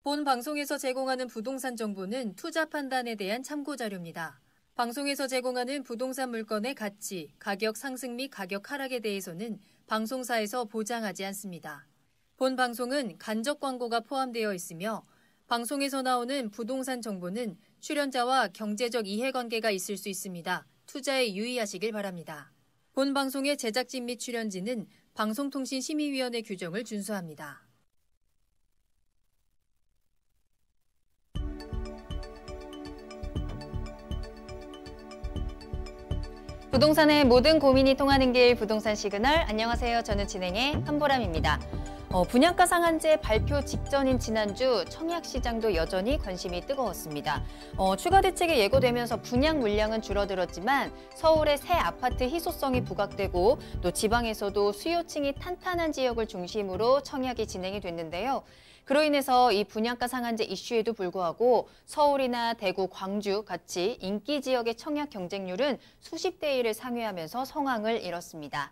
본 방송에서 제공하는 부동산 정보는 투자 판단에 대한 참고 자료입니다. 방송에서 제공하는 부동산 물건의 가치, 가격 상승 및 가격 하락에 대해서는 방송사에서 보장하지 않습니다. 본 방송은 간접 광고가 포함되어 있으며 방송에서 나오는 부동산 정보는 출연자와 경제적 이해관계가 있을 수 있습니다. 투자에 유의하시길 바랍니다. 본 방송의 제작진 및 출연진은 방송통신심의위원회 규정을 준수합니다. 부동산의 모든 고민이 통하는 길 부동산 시그널. 안녕하세요. 저는 진행의 한보람입니다. 분양가 상한제 발표 직전인 지난주 청약시장도 여전히 관심이 뜨거웠습니다. 추가 대책이 예고되면서 분양 물량은 줄어들었지만 서울의 새 아파트 희소성이 부각되고 또 지방에서도 수요층이 탄탄한 지역을 중심으로 청약이 진행이 됐는데요. 그로 인해서 이 분양가 상한제 이슈에도 불구하고 서울이나 대구, 광주 같이 인기 지역의 청약 경쟁률은 수십 대 1을 상회하면서 성황을 이뤘습니다.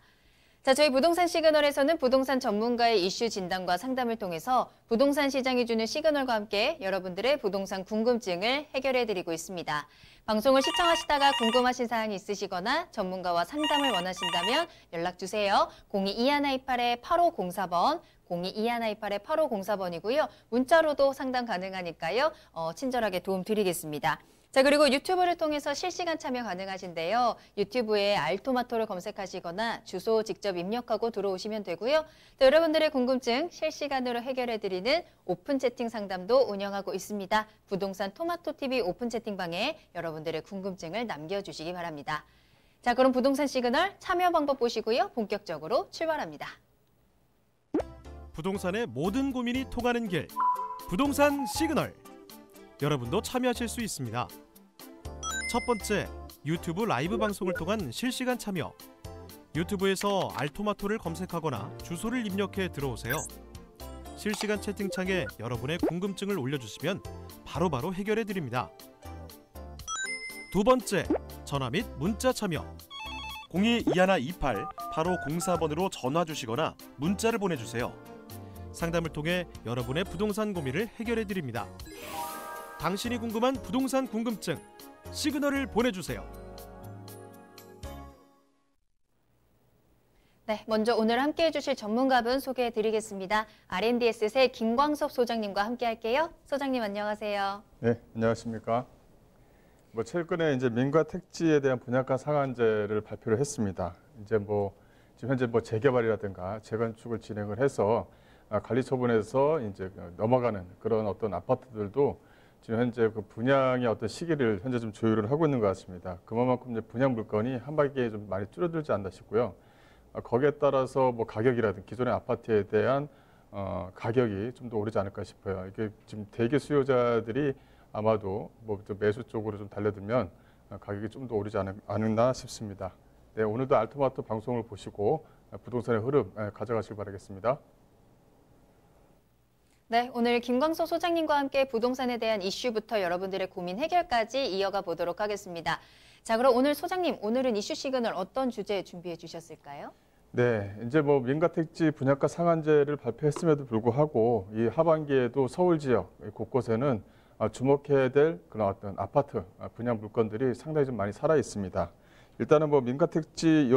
자, 저희 부동산 시그널에서는 부동산 전문가의 이슈 진단과 상담을 통해서 부동산 시장이 주는 시그널과 함께 여러분들의 부동산 궁금증을 해결해드리고 있습니다. 방송을 시청하시다가 궁금하신 사항이 있으시거나 전문가와 상담을 원하신다면 연락주세요. 022128-8504번, 022128-8504번이고요. 문자로도 상담 가능하니까요. 친절하게 도움 드리겠습니다. 자, 그리고 유튜브를 통해서 실시간 참여 가능하신데요. 유튜브에 알토마토를 검색하시거나 주소 직접 입력하고 들어오시면 되고요. 또 여러분들의 궁금증 실시간으로 해결해드리는 오픈 채팅 상담도 운영하고 있습니다. 부동산 토마토TV 오픈 채팅방에 여러분들의 궁금증을 남겨주시기 바랍니다. 자, 그럼 부동산 시그널 참여 방법 보시고요. 본격적으로 출발합니다. 부동산의 모든 고민이 통하는 길, 부동산 시그널. 여러분도 참여하실 수 있습니다. 첫 번째, 유튜브 라이브 방송을 통한 실시간 참여. 유튜브에서 알토마토를 검색하거나 주소를 입력해 들어오세요. 실시간 채팅창에 여러분의 궁금증을 올려주시면 바로바로 해결해 드립니다. 두 번째, 전화 및 문자 참여. 022128-8504번으로 전화 주시거나 문자를 보내주세요. 상담을 통해 여러분의 부동산 고민을 해결해 드립니다. 당신이 궁금한 부동산 궁금증, 시그널을 보내주세요. 네, 먼저 오늘 함께해 주실 전문가분 소개해 드리겠습니다. R&D셋의 김광섭 소장님과 함께 할게요. 소장님 안녕하세요. 네, 안녕하십니까. 최근에 이제 민가 택지에 대한 분양가 상한제를 발표를 했습니다. 이제 지금 현재 재개발이라든가 재건축을 진행을 해서 관리 처분에서 이제 넘어가는 그런 어떤 아파트들도 지금 현재 그 분양의 어떤 시기를 현재 좀 조율을 하고 있는 것 같습니다. 그만큼 이제 분양 물건이 한 바퀴에 좀 많이 줄어들지 않나 싶고요. 거기에 따라서 가격이라든지 기존의 아파트에 대한 가격이 좀 더 오르지 않을까 싶어요. 이게 지금 대기 수요자들이 아마도 좀 매수 쪽으로 좀 달려들면 가격이 좀 더 오르지 않았나 싶습니다. 네, 오늘도 알토마토 방송을 보시고 부동산의 흐름 가져가시길 바라겠습니다. 네, 오늘 김광섭 소장님과 함께 부동산에 대한 이슈부터 여러분들의 고민 해결까지 이어가 보도록 하겠습니다. 자, 그럼 오늘 소장님, 오늘은 이슈 시그널 어떤 주제 준비해 주셨을까요? 네, 이제 민가 택지 분양가 상한제를 발표했음에도 불구하고 이 하반기에도 서울 지역 곳곳에는 주목해야 될 그런 어떤 아파트 분양 물건들이 상당히 좀 많이 살아 있습니다. 일단은 민가 택지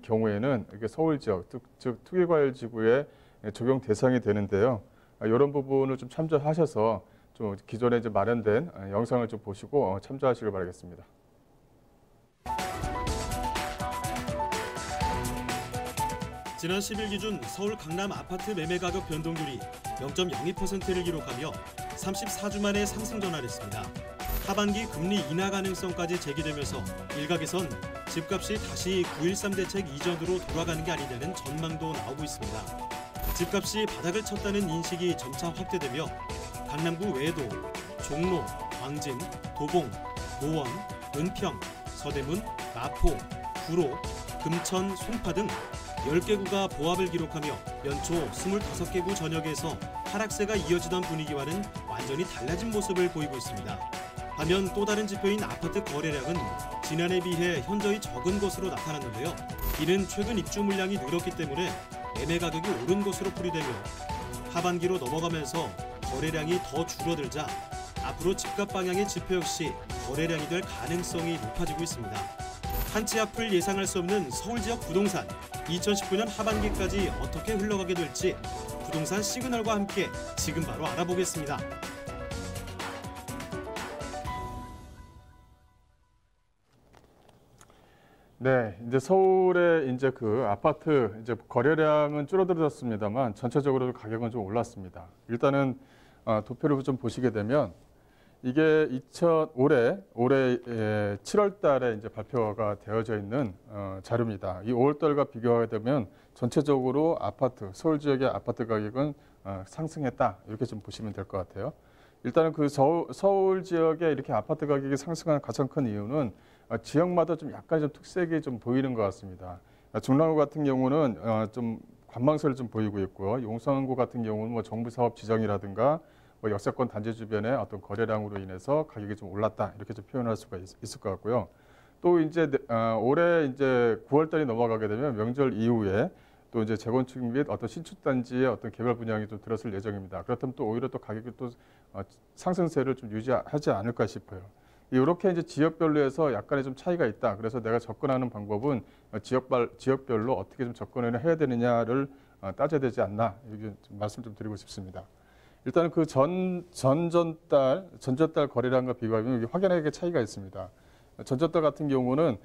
경우에는 이게 서울 지역, 즉 투기과열지구에 적용 대상이 되는데요. 이런 부분을 좀 참조하셔서 좀 기존에 이제 마련된 영상을 좀 보시고 참조하시길 바라겠습니다. 지난 10일 기준 서울 강남 아파트 매매 가격 변동률이 0.02%를 기록하며 34주 만에 상승 전환했습니다. 하반기 금리 인하 가능성까지 제기되면서 일각에선 집값이 다시 9.13 대책 이전으로 돌아가는 게 아니냐는 전망도 나오고 있습니다. 집값이 바닥을 쳤다는 인식이 점차 확대되며 강남구 외에도 종로, 광진, 도봉, 노원, 은평, 서대문, 마포, 구로, 금천, 송파 등 10개구가 보합을 기록하며 연초 25개구 전역에서 하락세가 이어지던 분위기와는 완전히 달라진 모습을 보이고 있습니다. 반면 또 다른 지표인 아파트 거래량은 지난해에 비해 현저히 적은 것으로 나타났는데요. 이는 최근 입주 물량이 늘었기 때문에 매매 가격이 오른 것으로 풀이되며 하반기로 넘어가면서 거래량이 더 줄어들자 앞으로 집값 방향의 지표 역시 거래량이 될 가능성이 높아지고 있습니다. 한치 앞을 예상할 수 없는 서울 지역 부동산, 2019년 하반기까지 어떻게 흘러가게 될지 부동산 시그널과 함께 지금 바로 알아보겠습니다. 네, 이제 서울의 이제 그 아파트 이제 거래량은 줄어들었습니다만 전체적으로 가격은 좀 올랐습니다. 일단은 도표를 좀 보시게 되면 이게 올해 7월 달에 이제 발표가 되어져 있는 자료입니다. 이 5월 달과 비교하게 되면 전체적으로 서울 지역의 아파트 가격은 상승했다. 이렇게 좀 보시면 될 것 같아요. 일단은 그 서울 지역에 이렇게 아파트 가격이 상승한 가장 큰 이유는 지역마다 좀 약간 좀 특색이 좀 보이는 것 같습니다. 중랑구 같은 경우는 좀 관망세를 좀 보이고 있고요. 용산구 같은 경우는 뭐 정부 사업 지정이라든가 뭐 역세권 단지 주변의 어떤 거래량으로 인해서 가격이 좀 올랐다 이렇게 좀 표현할 수가 있을 것 같고요. 또 이제 올해 이제 9월 달이 넘어가게 되면 명절 이후에 또 이제 재건축 및 어떤 신축 단지의 어떤 개발 분양이 좀 들어설 예정입니다. 그렇다면 또 오히려 또 가격이 또 상승세를 좀 유지하지 않을까 싶어요. 이렇게 이제 지역별로 해서 약간의 좀 차이가 있다. 그래서 내가 접근하는 방법은 지역별로 어떻게 좀 접근을 해야 되느냐를 따져야 되지 않나 이렇게 좀 말씀 좀 드리고 싶습니다. 일단은 그 전전달 거래량과 비교하면 확연하게 차이가 있습니다. 전전달 같은 경우는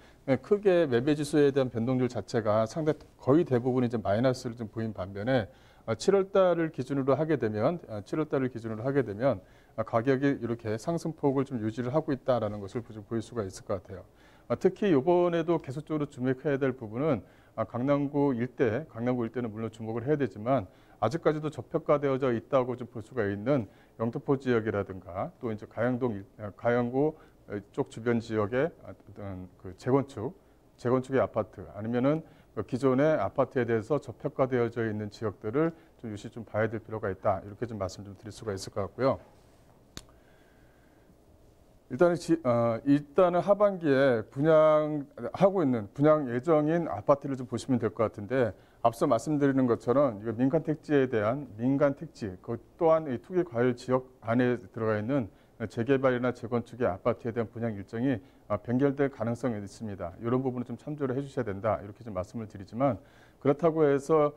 크게 매매 지수에 대한 변동률 자체가 거의 대부분 이제 마이너스를 좀 보인 반면에 7월 달을 기준으로 하게 되면 가격이 이렇게 상승폭을 좀 유지를 하고 있다라는 것을 보일 수가 있을 것 같아요. 특히 이번에도 계속적으로 주목해야 될 부분은 강남구 일대는 물론 주목을 해야 되지만 아직까지도 저평가되어져 있다고 좀 볼 수가 있는 영등포 지역이라든가 또 이제 가양구 쪽 주변 지역의 어떤 그 재건축의 아파트 아니면은 기존의 아파트에 대해서 저평가되어져 있는 지역들을 좀 유시 좀 봐야 될 필요가 있다. 이렇게 좀 말씀 좀 드릴 수가 있을 것 같고요. 일단은 하반기에 분양하고 있는 분양 예정인 아파트를 좀 보시면 될 것 같은데 앞서 말씀드리는 것처럼 이거 민간 택지, 그 또한 이 투기 과열 지역 안에 들어가 있는 재개발이나 재건축의 아파트에 대한 분양 일정이 변경될 가능성이 있습니다. 이런 부분을 좀 참조를 해주셔야 된다 이렇게 좀 말씀을 드리지만 그렇다고 해서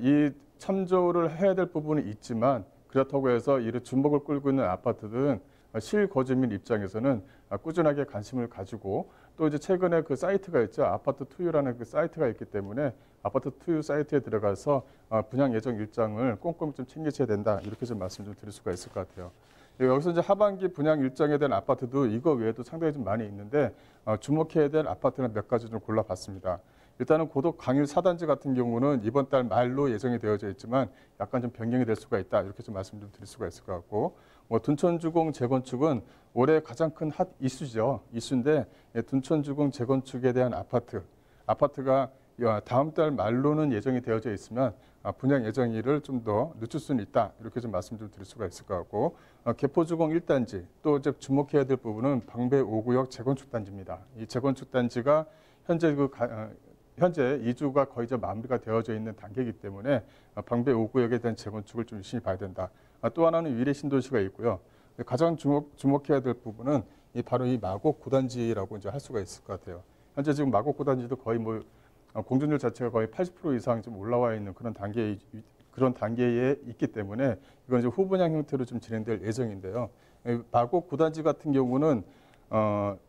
이 참조를 해야 될 부분이 있지만 그렇다고 해서 이를 주목을 끌고 있는 아파트들은 실거주민 입장에서는 꾸준하게 관심을 가지고 또 이제 최근에 그 사이트가 있죠. 아파트 투유라는 그 사이트가 있기 때문에 아파트 투유 사이트에 들어가서 분양 예정 일정을 꼼꼼히 좀 챙기셔야 된다. 이렇게 좀 말씀 좀 드릴 수가 있을 것 같아요. 여기서 이제 하반기 분양 일정에 대한 아파트도 이거 외에도 상당히 좀 많이 있는데 주목해야 될 아파트는 몇 가지 좀 골라봤습니다. 일단은 고덕 강일 4단지 같은 경우는 이번 달 말로 예정이 되어져 있지만 약간 좀 변경이 될 수가 있다. 이렇게 좀 말씀 좀 드릴 수가 있을 것 같고 둔천주공 재건축은 올해 가장 큰 핫 이슈인데 둔천주공 재건축에 대한 아파트가 다음 달 말로는 예정이 되어져 있으면 분양 예정일을 좀 더 늦출 수는 있다. 이렇게 좀 말씀 좀 드릴 수가 있을 것 같고 개포주공 1단지 또 이제 주목해야 될 부분은 방배 5구역 재건축 단지입니다. 이 재건축 단지가 현재 이주가 거의 마무리가 되어져 있는 단계이기 때문에 방배 5구역에 대한 재건축을 좀 유심히 봐야 된다. 또 하나는 위례 신도시가 있고요. 가장 주목해야 될 부분은 바로 이 마곡 9단지라고 이제 할 수가 있을 것 같아요. 현재 지금 마곡 9단지도 거의 공존율 자체가 거의 80% 이상 좀 올라와 있는 그런 단계에 있기 때문에 이건 이제 후분양 형태로 좀 진행될 예정인데요. 마곡 9단지 같은 경우는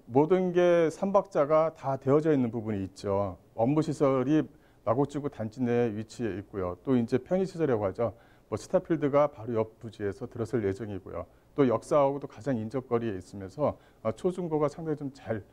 모든 게 3박자가 다 되어져 있는 부분이 있죠. 업무시설이 마곡지구 단지 내에 위치해 있고요. 또 이제 편의시설이라고 하죠. 스타필드가 바로 옆 부지에서 들어설 예정이고요. 또 역사하고도 가장 인접거리에 있으면서 초중고가 상당히 좀 잘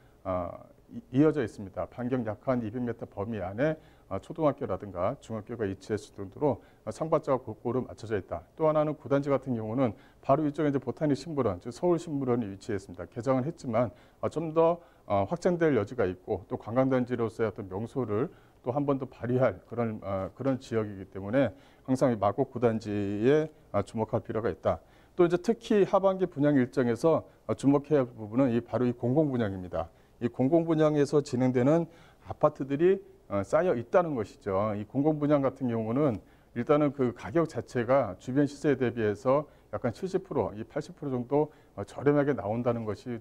이어져 있습니다. 반경 약 한 200m 범위 안에 초등학교라든가 중학교가 위치했을 정도로 상박자가 골고루 맞춰져 있다. 또 하나는 9단지 같은 경우는 바로 이쪽에 이제 보타닉 식물원, 즉 서울식물원이 위치해 있습니다. 개장은 했지만 좀 더 확장될 여지가 있고 또 관광단지로서의 어떤 명소를 또 한 번 더 발휘할 그런 지역이기 때문에 항상 이 마곡 9단지에 주목할 필요가 있다. 또 이제 특히 하반기 분양 일정에서 주목해야 할 부분은 바로 이 공공분양입니다. 이 공공분양에서 진행되는 아파트들이 쌓여 있다는 것이죠. 이 공공분양 같은 경우는 일단은 그 가격 자체가 주변 시세에 대비해서 약간 70%, 이 80% 정도 저렴하게 나온다는 것을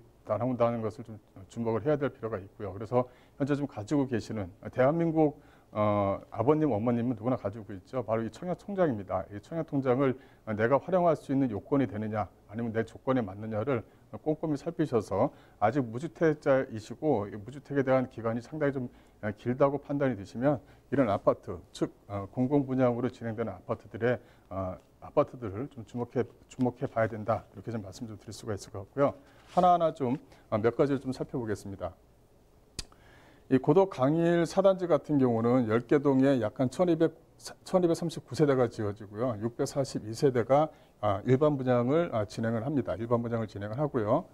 좀 주목을 해야 될 필요가 있고요. 그래서 현재 좀 가지고 계시는 대한민국 아버님, 어머님은 누구나 가지고 있죠. 바로 이 청약통장입니다. 이 청약통장을 내가 활용할 수 있는 요건이 되느냐, 아니면 내 조건에 맞느냐를 꼼꼼히 살피셔서 아직 무주택자이시고 무주택에 대한 기간이 상당히 좀 길다고 판단이 되시면 이런 아파트, 즉 공공분양으로 진행되는 아파트들을 좀 주목해 봐야 된다. 이렇게 좀 말씀 좀 드릴 수가 있을 것 같고요. 하나하나 좀 몇 가지를 좀 살펴보겠습니다. 이 고덕 강일 4단지 같은 경우는 10개 동에 약 한 1239세대가 지어지고요. 642세대가 일반 분양을 진행을 합니다. 일반 분양을 진행을 하고요.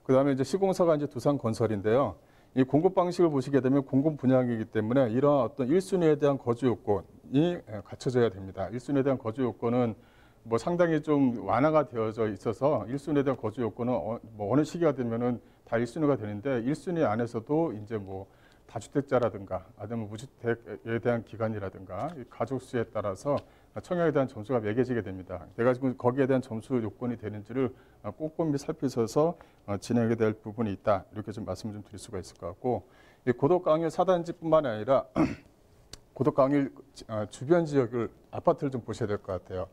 그다음에 이제 시공사가 이제 두산건설인데요. 이 공급 방식을 보시게 되면 공급 분양이기 때문에 이러한 어떤 1순위에 대한 거주 요건이 갖춰져야 됩니다. 1순위에 대한 거주 요건은 뭐 상당히 좀 완화가 되어져 있어서 1순위에 대한 거주 요건은 어느 시기가 되면은 다 1순위가 되는데 1순위 안에서도 이제 뭐 다주택자라든가 아니면 무주택에 대한 기간이라든가 가족 수에 따라서 청약에 대한 점수가 매겨지게 됩니다. 내가 지금 거기에 대한 점수 요건이 되는지를 꼼꼼히 살피셔서 진행하게 될 부분이 있다. 이렇게 좀 말씀을 좀 드릴 수가 있을 것 같고, 이 고덕 강일 4단지뿐만 아니라 고덕 강일 주변 지역을 아파트를 좀 보셔야 될 것 같아요.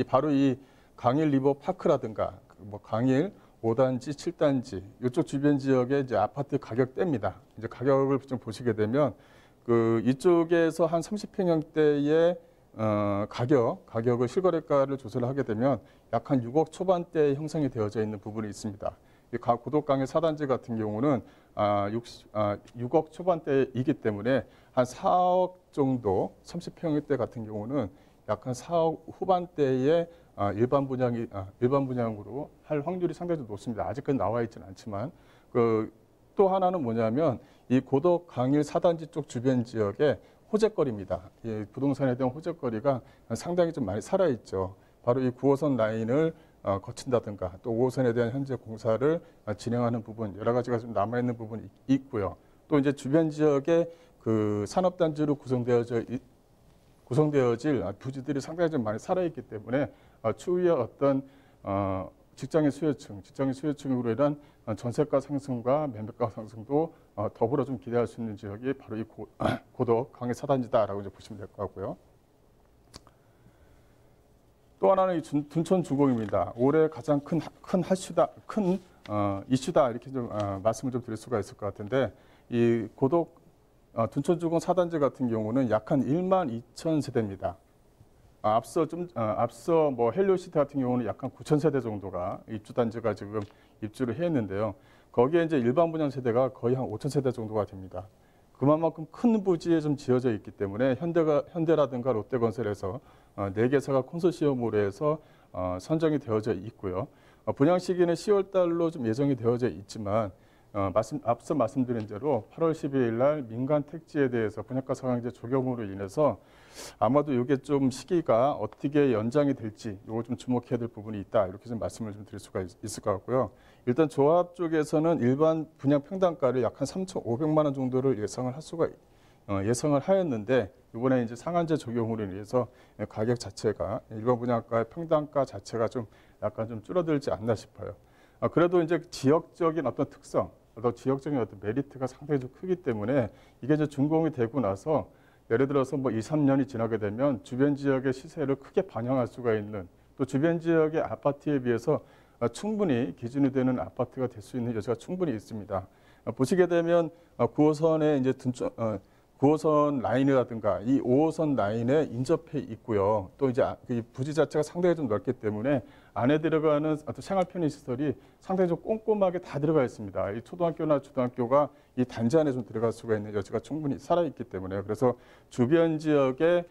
바로 이 강일 리버 파크라든가 뭐 강일 5단지, 7단지 이쪽 주변 지역의 이제 아파트 가격대입니다. 이제 가격을 좀 보시게 되면 이쪽에서 한 30평형대의 가격을 실거래가를 조사를 하게 되면 약 한 6억 초반대에 형성이 되어져 있는 부분이 있습니다. 이 고덕 강일 4단지 같은 경우는 6억 초반대이기 때문에 한 4억 정도, 30평대 같은 경우는 약 한 4억 후반대에 일반 분양으로 할 확률이 상당히 좀 높습니다. 아직까지 나와 있지는 않지만 또 하나는 뭐냐면 이 고덕 강일 4단지 쪽 주변 지역의 호재거리입니다. 이 부동산에 대한 호재거리가 상당히 좀 많이 살아있죠. 바로 이 9호선 라인을 거친다든가 또 5호선에 대한 현재 공사를 진행하는 부분 여러 가지가 좀 남아있는 부분이 있고요. 또 이제 주변 지역에 산업단지로 구성되어질 부지들이 상당히 좀 많이 살아있기 때문에 추후에 어떤 직장인 수요층으로 인한 전세가 상승과 매매가 상승도 더불어 좀 기대할 수 있는 지역이 바로 이 고덕 강일 4단지다라고 이제 보시면 될 것 같고요. 또 하나는 이 둔촌 주공입니다. 올해 가장 큰 이슈다 이렇게 좀 말씀을 좀 드릴 수가 있을 것 같은데 이 고덕 둔촌 주공 4단지 같은 경우는 약 한 1만 2천 세대입니다. 앞서 뭐 헬리오시티 같은 경우는 약 한 9천 세대 정도가 입주 단지가 지금 입주를 했는데요. 거기에 이제 일반 분양 세대가 거의 한 5천 세대 정도가 됩니다. 그만큼 큰 부지에 좀 지어져 있기 때문에 현대라든가 롯데건설에서 4개사가 컨소시엄으로 해서 선정이 되어져 있고요. 분양 시기는 10월 달로 좀 예정이 되어져 있지만 앞서 말씀드린 대로 8월 12일 날 민간 택지에 대해서 분양가 상한제 적용으로 인해서 아마도 이게 좀 시기가 어떻게 연장이 될지 이거 좀 주목해야 될 부분이 있다. 이렇게 좀 말씀을 좀 드릴 수가 있을 것 같고요. 일단 조합 쪽에서는 일반 분양 평당가를 약 한 3,500만 원 정도를 예상을 하였는데 이번에 이제 상한제 적용으로 인해서 가격 자체가 일반 분양가의 평당가 자체가 좀 약간 좀 줄어들지 않나 싶어요. 그래도 이제 지역적인 어떤 특성, 지역적인 어떤 메리트가 상당히 좀 크기 때문에 이게 이제 준공이 되고 나서 예를 들어서 뭐 2, 3년이 지나게 되면 주변 지역의 시세를 크게 반영할 수가 있는 또 주변 지역의 아파트에 비해서 충분히 기준이 되는 아파트가 될 수 있는 여지가 충분히 있습니다. 보시게 되면 9호선에 이제 9호선 라인이라든가 이 5호선 라인에 인접해 있고요. 또 이제 부지 자체가 상당히 좀 넓기 때문에 안에 들어가는 어떤 생활 편의 시설이 상당히 좀 꼼꼼하게 다 들어가 있습니다. 이 초등학교나 중등학교가 이 단지 안에 좀 들어갈 수가 있는 여지가 충분히 살아있기 때문에 그래서 주변 지역의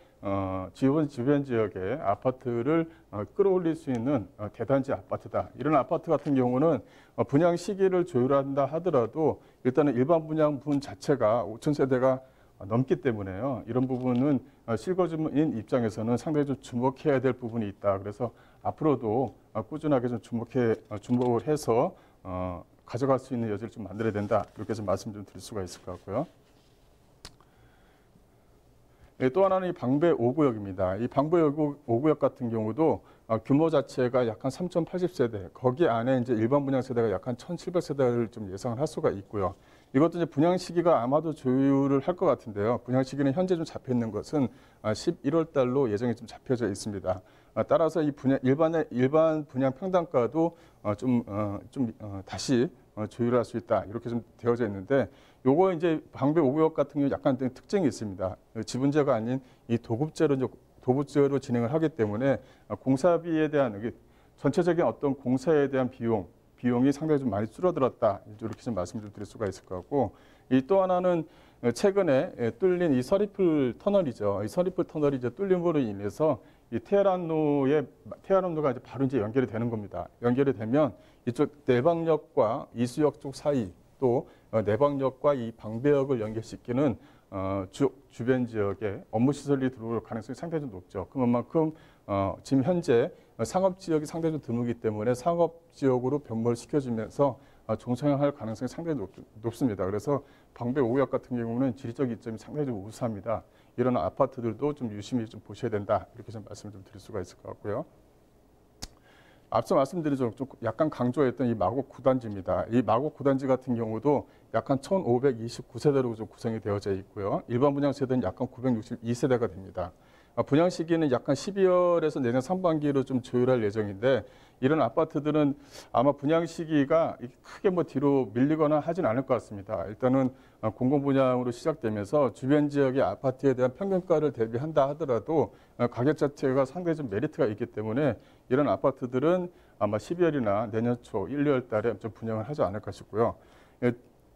아파트를 끌어올릴 수 있는 대단지 아파트다. 이런 아파트 같은 경우는 분양 시기를 조율한다 하더라도 일단은 일반 분양분 자체가 5천 세대가 넘기 때문에요. 이런 부분은 실거주민 입장에서는 상당히 좀 주목해야 될 부분이 있다. 그래서 앞으로도 꾸준하게 좀 주목을 해서 가져갈 수 있는 여지를 좀 만들어야 된다. 이렇게 좀 말씀 좀 드릴 수가 있을 것 같고요. 또 하나는 이 방배 5구역입니다. 이 방배 5구역 같은 경우도 규모 자체가 약 한 3,080세대, 거기 안에 이제 일반 분양 세대가 약 한 1,700세대를 좀 예상을 할 수가 있고요. 이것도 이제 분양 시기가 아마도 조율을 할 것 같은데요. 분양 시기는 현재 좀 잡혀 있는 것은 11월 달로 예정이 좀 잡혀져 있습니다. 따라서 이 일반 분양 평당가도 다시 조율할 수 있다, 이렇게 좀 되어져 있는데, 요거 이제 방배 5구역 같은 경우 약간 특징이 있습니다. 지분제가 아닌 이 도급제로 진행을 하기 때문에 공사비에 대한 전체적인 어떤 공사에 대한 비용이 상당히 좀 많이 줄어들었다, 이렇게 좀 말씀을 좀 드릴 수가 있을 것 같고, 이 또 하나는 최근에 뚫린 이 서리풀 터널이죠. 이 서리풀 터널이 이제 뚫림으로 인해서 이 태안로가 이제 바로 이제 연결이 되는 겁니다. 연결이 되면 이쪽 내방역과 이수역 쪽 사이, 또 내방역과 이 방배역을 연결시키는 주변 지역에 업무 시설이 들어올 가능성이 상당히 좀 높죠. 그만큼 지금 현재 상업 지역이 상당히 좀 드물기 때문에 상업 지역으로 변모를 시켜주면서 종성할 가능성이 상당히 높습니다. 그래서 방배 5구역 같은 경우는 지리적 이점이 상당히 좀 우수합니다. 이런 아파트들도 좀 유심히 좀 보셔야 된다, 이렇게 좀 말씀을 좀 드릴 수가 있을 것 같고요. 앞서 말씀드린 좀 약간 강조했던 이 마곡 9단지입니다. 이 마곡 9단지 같은 경우도 약간 1,529세대로 좀 구성이 되어져 있고요. 일반 분양 세대는 약간 962세대가 됩니다. 분양 시기는 약간 12월에서 내년 상반기로 좀 조율할 예정인데, 이런 아파트들은 아마 분양 시기가 크게 뒤로 밀리거나 하진 않을 것 같습니다. 일단은 공공분양으로 시작되면서 주변 지역의 아파트에 대한 평균가를 대비한다 하더라도 가격 자체가 상당히 좀 메리트가 있기 때문에 이런 아파트들은 아마 12월이나 내년 초 1, 2월 달에 좀 분양을 하지 않을까 싶고요.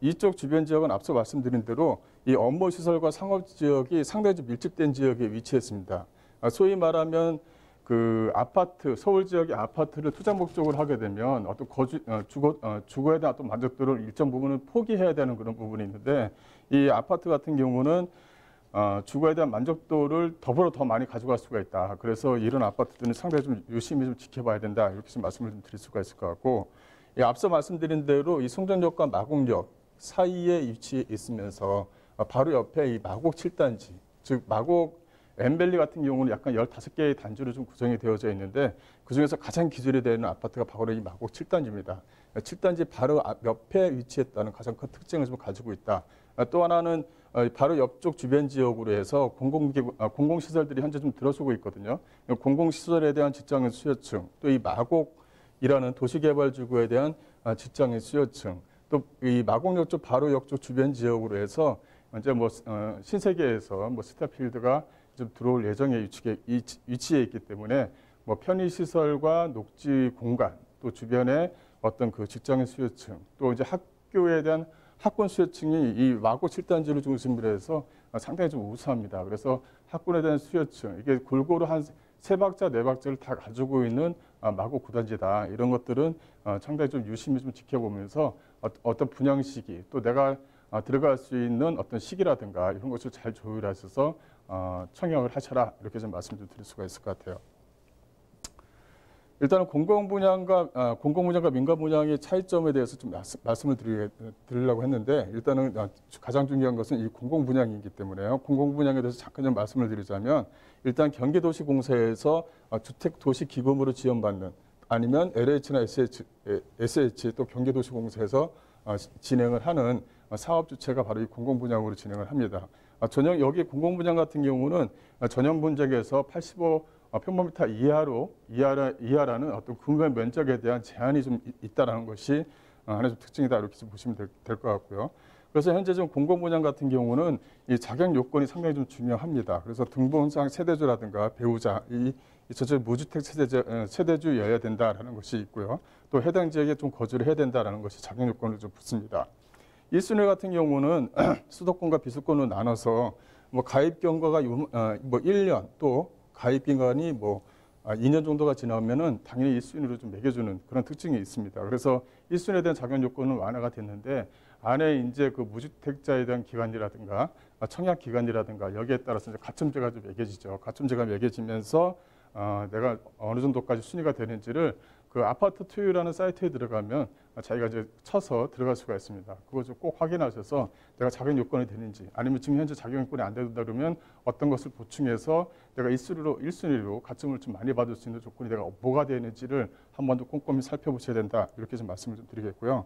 이쪽 주변 지역은 앞서 말씀드린 대로 이 업무 시설과 상업 지역이 상당히 좀 밀집된 지역에 위치했습니다. 소위 말하면 그 아파트, 서울 지역의 아파트를 투자 목적으로 하게 되면 어떤 주거에 대한 어떤 만족도를 일정 부분은 포기해야 되는 그런 부분이 있는데, 이 아파트 같은 경우는 주거에 대한 만족도를 더불어 더 많이 가져갈 수가 있다. 그래서 이런 아파트들은 상당히 좀 유심히 좀 지켜봐야 된다, 이렇게 좀 말씀을 좀 드릴 수가 있을 것 같고, 앞서 말씀드린 대로 이 송정역과 마곡역 사이에 위치해 있으면서 바로 옆에 이 마곡 7단지, 즉 마곡 엠밸리 같은 경우는 약간 15개의 단지로 좀 구성이 되어져 있는데, 그중에서 가장 기준이 되는 아파트가 바로 이 마곡 7단지입니다. 7단지 바로 옆에 위치했다는 가장 큰 특징을 좀 가지고 있다. 또 하나는 바로 옆쪽 주변 지역으로 해서 공공시설들이 현재 좀 들어서고 있거든요. 공공시설에 대한 직장인 수요층, 또 이 마곡이라는 도시개발지구에 대한 직장인 수요층, 또 이 마곡역 쪽 바로 옆쪽 주변 지역으로 해서 이제 신세계에서 스타필드가 좀 들어올 예정에 위치해 있기 때문에 편의시설과 녹지 공간, 또 주변에 어떤 그 직장인 수요층, 또 이제 학교에 대한 학군 수요층이 이 마곡 7단지를 중심으로 해서 상당히 좀 우수합니다. 그래서 학군에 대한 수요층, 이게 골고루 한 3박자, 4박자를 다 가지고 있는 마곡 9단지다. 이런 것들은 상당히 좀 유심히 좀 지켜보면서 어떤 분양 시기, 또 내가 들어갈 수 있는 어떤 시기라든가 이런 것을 잘 조율하셔서 청약을 하셔라, 이렇게 좀 말씀 좀 드릴 수가 있을 것 같아요. 일단은 공공분양과 민간분양의 차이점에 대해서 좀 말씀을 드리려고 했는데, 일단은 가장 중요한 것은 이 공공분양이기 때문에요. 공공분양에 대해서 잠깐 좀 말씀을 드리자면, 일단 경기도시공사에서 주택도시기금으로 지원받는, 아니면 LH나 SH 또 경기도시공사에서 진행을 하는 사업 주체가 바로 이 공공분양으로 진행을 합니다. 여기 공공분양 같은 경우는 전용 분쟁에서 85 평방미터 이하라는 어떤 공간 면적에 대한 제한이 좀 있다라는 것이 하나의 특징이다, 이렇게 좀 보시면 될 것 같고요. 그래서 현재 좀 공공분양 같은 경우는 이 자격 요건이 상당히 좀 중요합니다. 그래서 등본상 세대주라든가 배우자, 이 전체 무주택 세대주여야 된다라는 것이 있고요. 또 해당 지역에 좀 거주를 해야 된다라는 것이 자격 요건을 좀 붙습니다. 1순위 같은 경우는 수도권과 비수권으로 나눠서 가입 경과가 1년, 또 가입 기간이 2년 정도가 지나면은 당연히 1순위로 좀 매겨주는 그런 특징이 있습니다. 그래서 1순위에 대한 자격 요건은 완화가 됐는데, 안에 이제 그 무주택자에 대한 기간이라든가 청약 기간이라든가 여기에 따라서 이제 가점제가 좀 매겨지죠. 가점제가 매겨지면서 내가 어느 정도까지 순위가 되는지를 그 아파트 투유라는 사이트에 들어가면 자기가 이제 쳐서 들어갈 수가 있습니다. 그거 좀 꼭 확인하셔서 내가 자격 요건이 되는지, 아니면 지금 현재 자격 요건이 안 된다 그러면 어떤 것을 보충해서 내가 1순위로 가점을 좀 많이 받을 수 있는 조건이 내가 뭐가 되는지를 한 번 더 꼼꼼히 살펴보셔야 된다. 이렇게 좀 말씀을 좀 드리겠고요.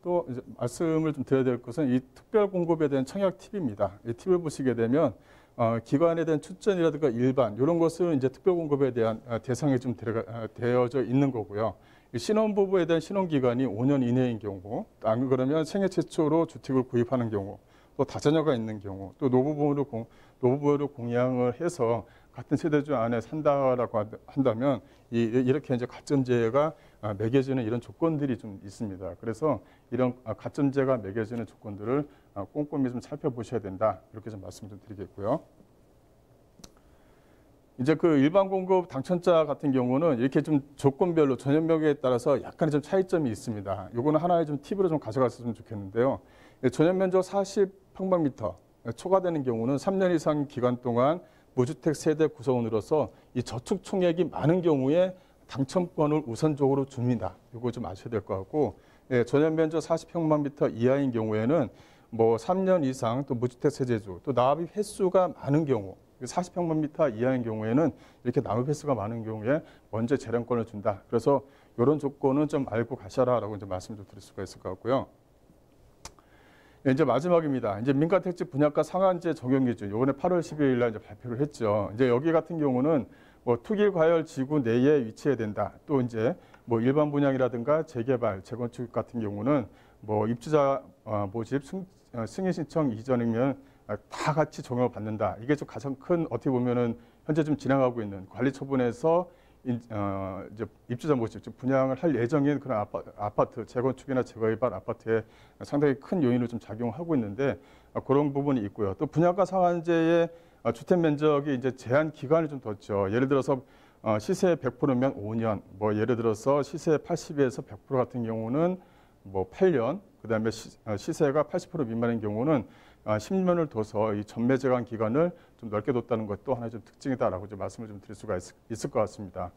또 이제 말씀을 좀 드려야 될 것은 이 특별 공급에 대한 청약 팁입니다. 이 팁을 보시게 되면 기관에 대한 추천이라든가 일반 이런 것은 이제 특별 공급에 대한 대상에 좀 되어져 있는 거고요. 신혼부부에 대한 신혼기간이 5년 이내인 경우, 안 그러면 생애 최초로 주택을 구입하는 경우, 또 다자녀가 있는 경우, 또 노부부로 공양을 해서 같은 세대주 안에 산다라고 한다면 이렇게 이제 가점제가 매겨지는 이런 조건들이 좀 있습니다. 그래서 이런 가점제가 매겨지는 조건들을 꼼꼼히 좀 살펴보셔야 된다. 이렇게 좀 말씀 좀 드리겠고요. 이제 그 일반 공급 당첨자 같은 경우는 이렇게 좀 조건별로 전년면적에 따라서 약간의 좀 차이점이 있습니다. 요거는 하나의 좀 팁으로 좀 가져갔으면 좋겠는데요. 전년면적 40평방미터 초과되는 경우는 3년 이상 기간 동안 무주택 세대 구성원으로서 이 저축 총액이 많은 경우에 당첨권을 우선적으로 줍니다. 이거 좀 아셔야 될 것 같고, 전년면적 40평방미터 이하인 경우에는 뭐 3년 이상 또 무주택 세대주, 또 납입 횟수가 많은 경우, 40평방미터 이하인 경우에는 이렇게 납입 횟수가 많은 경우에 먼저 재량권을 준다. 그래서 이런 조건은 좀 알고 가셔라라고 이제 말씀 좀 드릴 수가 있을 것 같고요. 이제 마지막입니다. 이제 민가택지 분양가 상한제 적용 기준, 이번에 8월 12일 날 이제 발표를 했죠. 이제 여기 같은 경우는 뭐 투기 과열 지구 내에 위치해야 된다. 또 이제 뭐 일반 분양이라든가 재개발, 재건축 같은 경우는 뭐 입주자 모집 승인 신청 이전이면 다 같이 적용을 받는다. 이게 좀 가장 큰 어떻게 보면은 현재 좀 진행하고 있는 관리 처분에서 이제 입주자 모집, 즉 분양을 할 예정인 그런 아파트 재건축이나 재개발 아파트에 상당히 큰 요인을 좀 작용하고 있는데 그런 부분이 있고요. 또 분양가 상한제의 주택 면적이 이제 제한 기간을 좀 뒀죠. 예를 들어서 시세 100%면 5년, 뭐 예를 들어서 시세 80에서 100% 같은 경우는 뭐 8년, 그다음에 시세가 80% 미만인 경우는 10년을 둬서 이 전매 제한 기간을 좀 넓게 뒀다는 것도 하나의 좀 특징이다라고 좀 말씀을 좀 드릴 수가 있을 것 같습니다.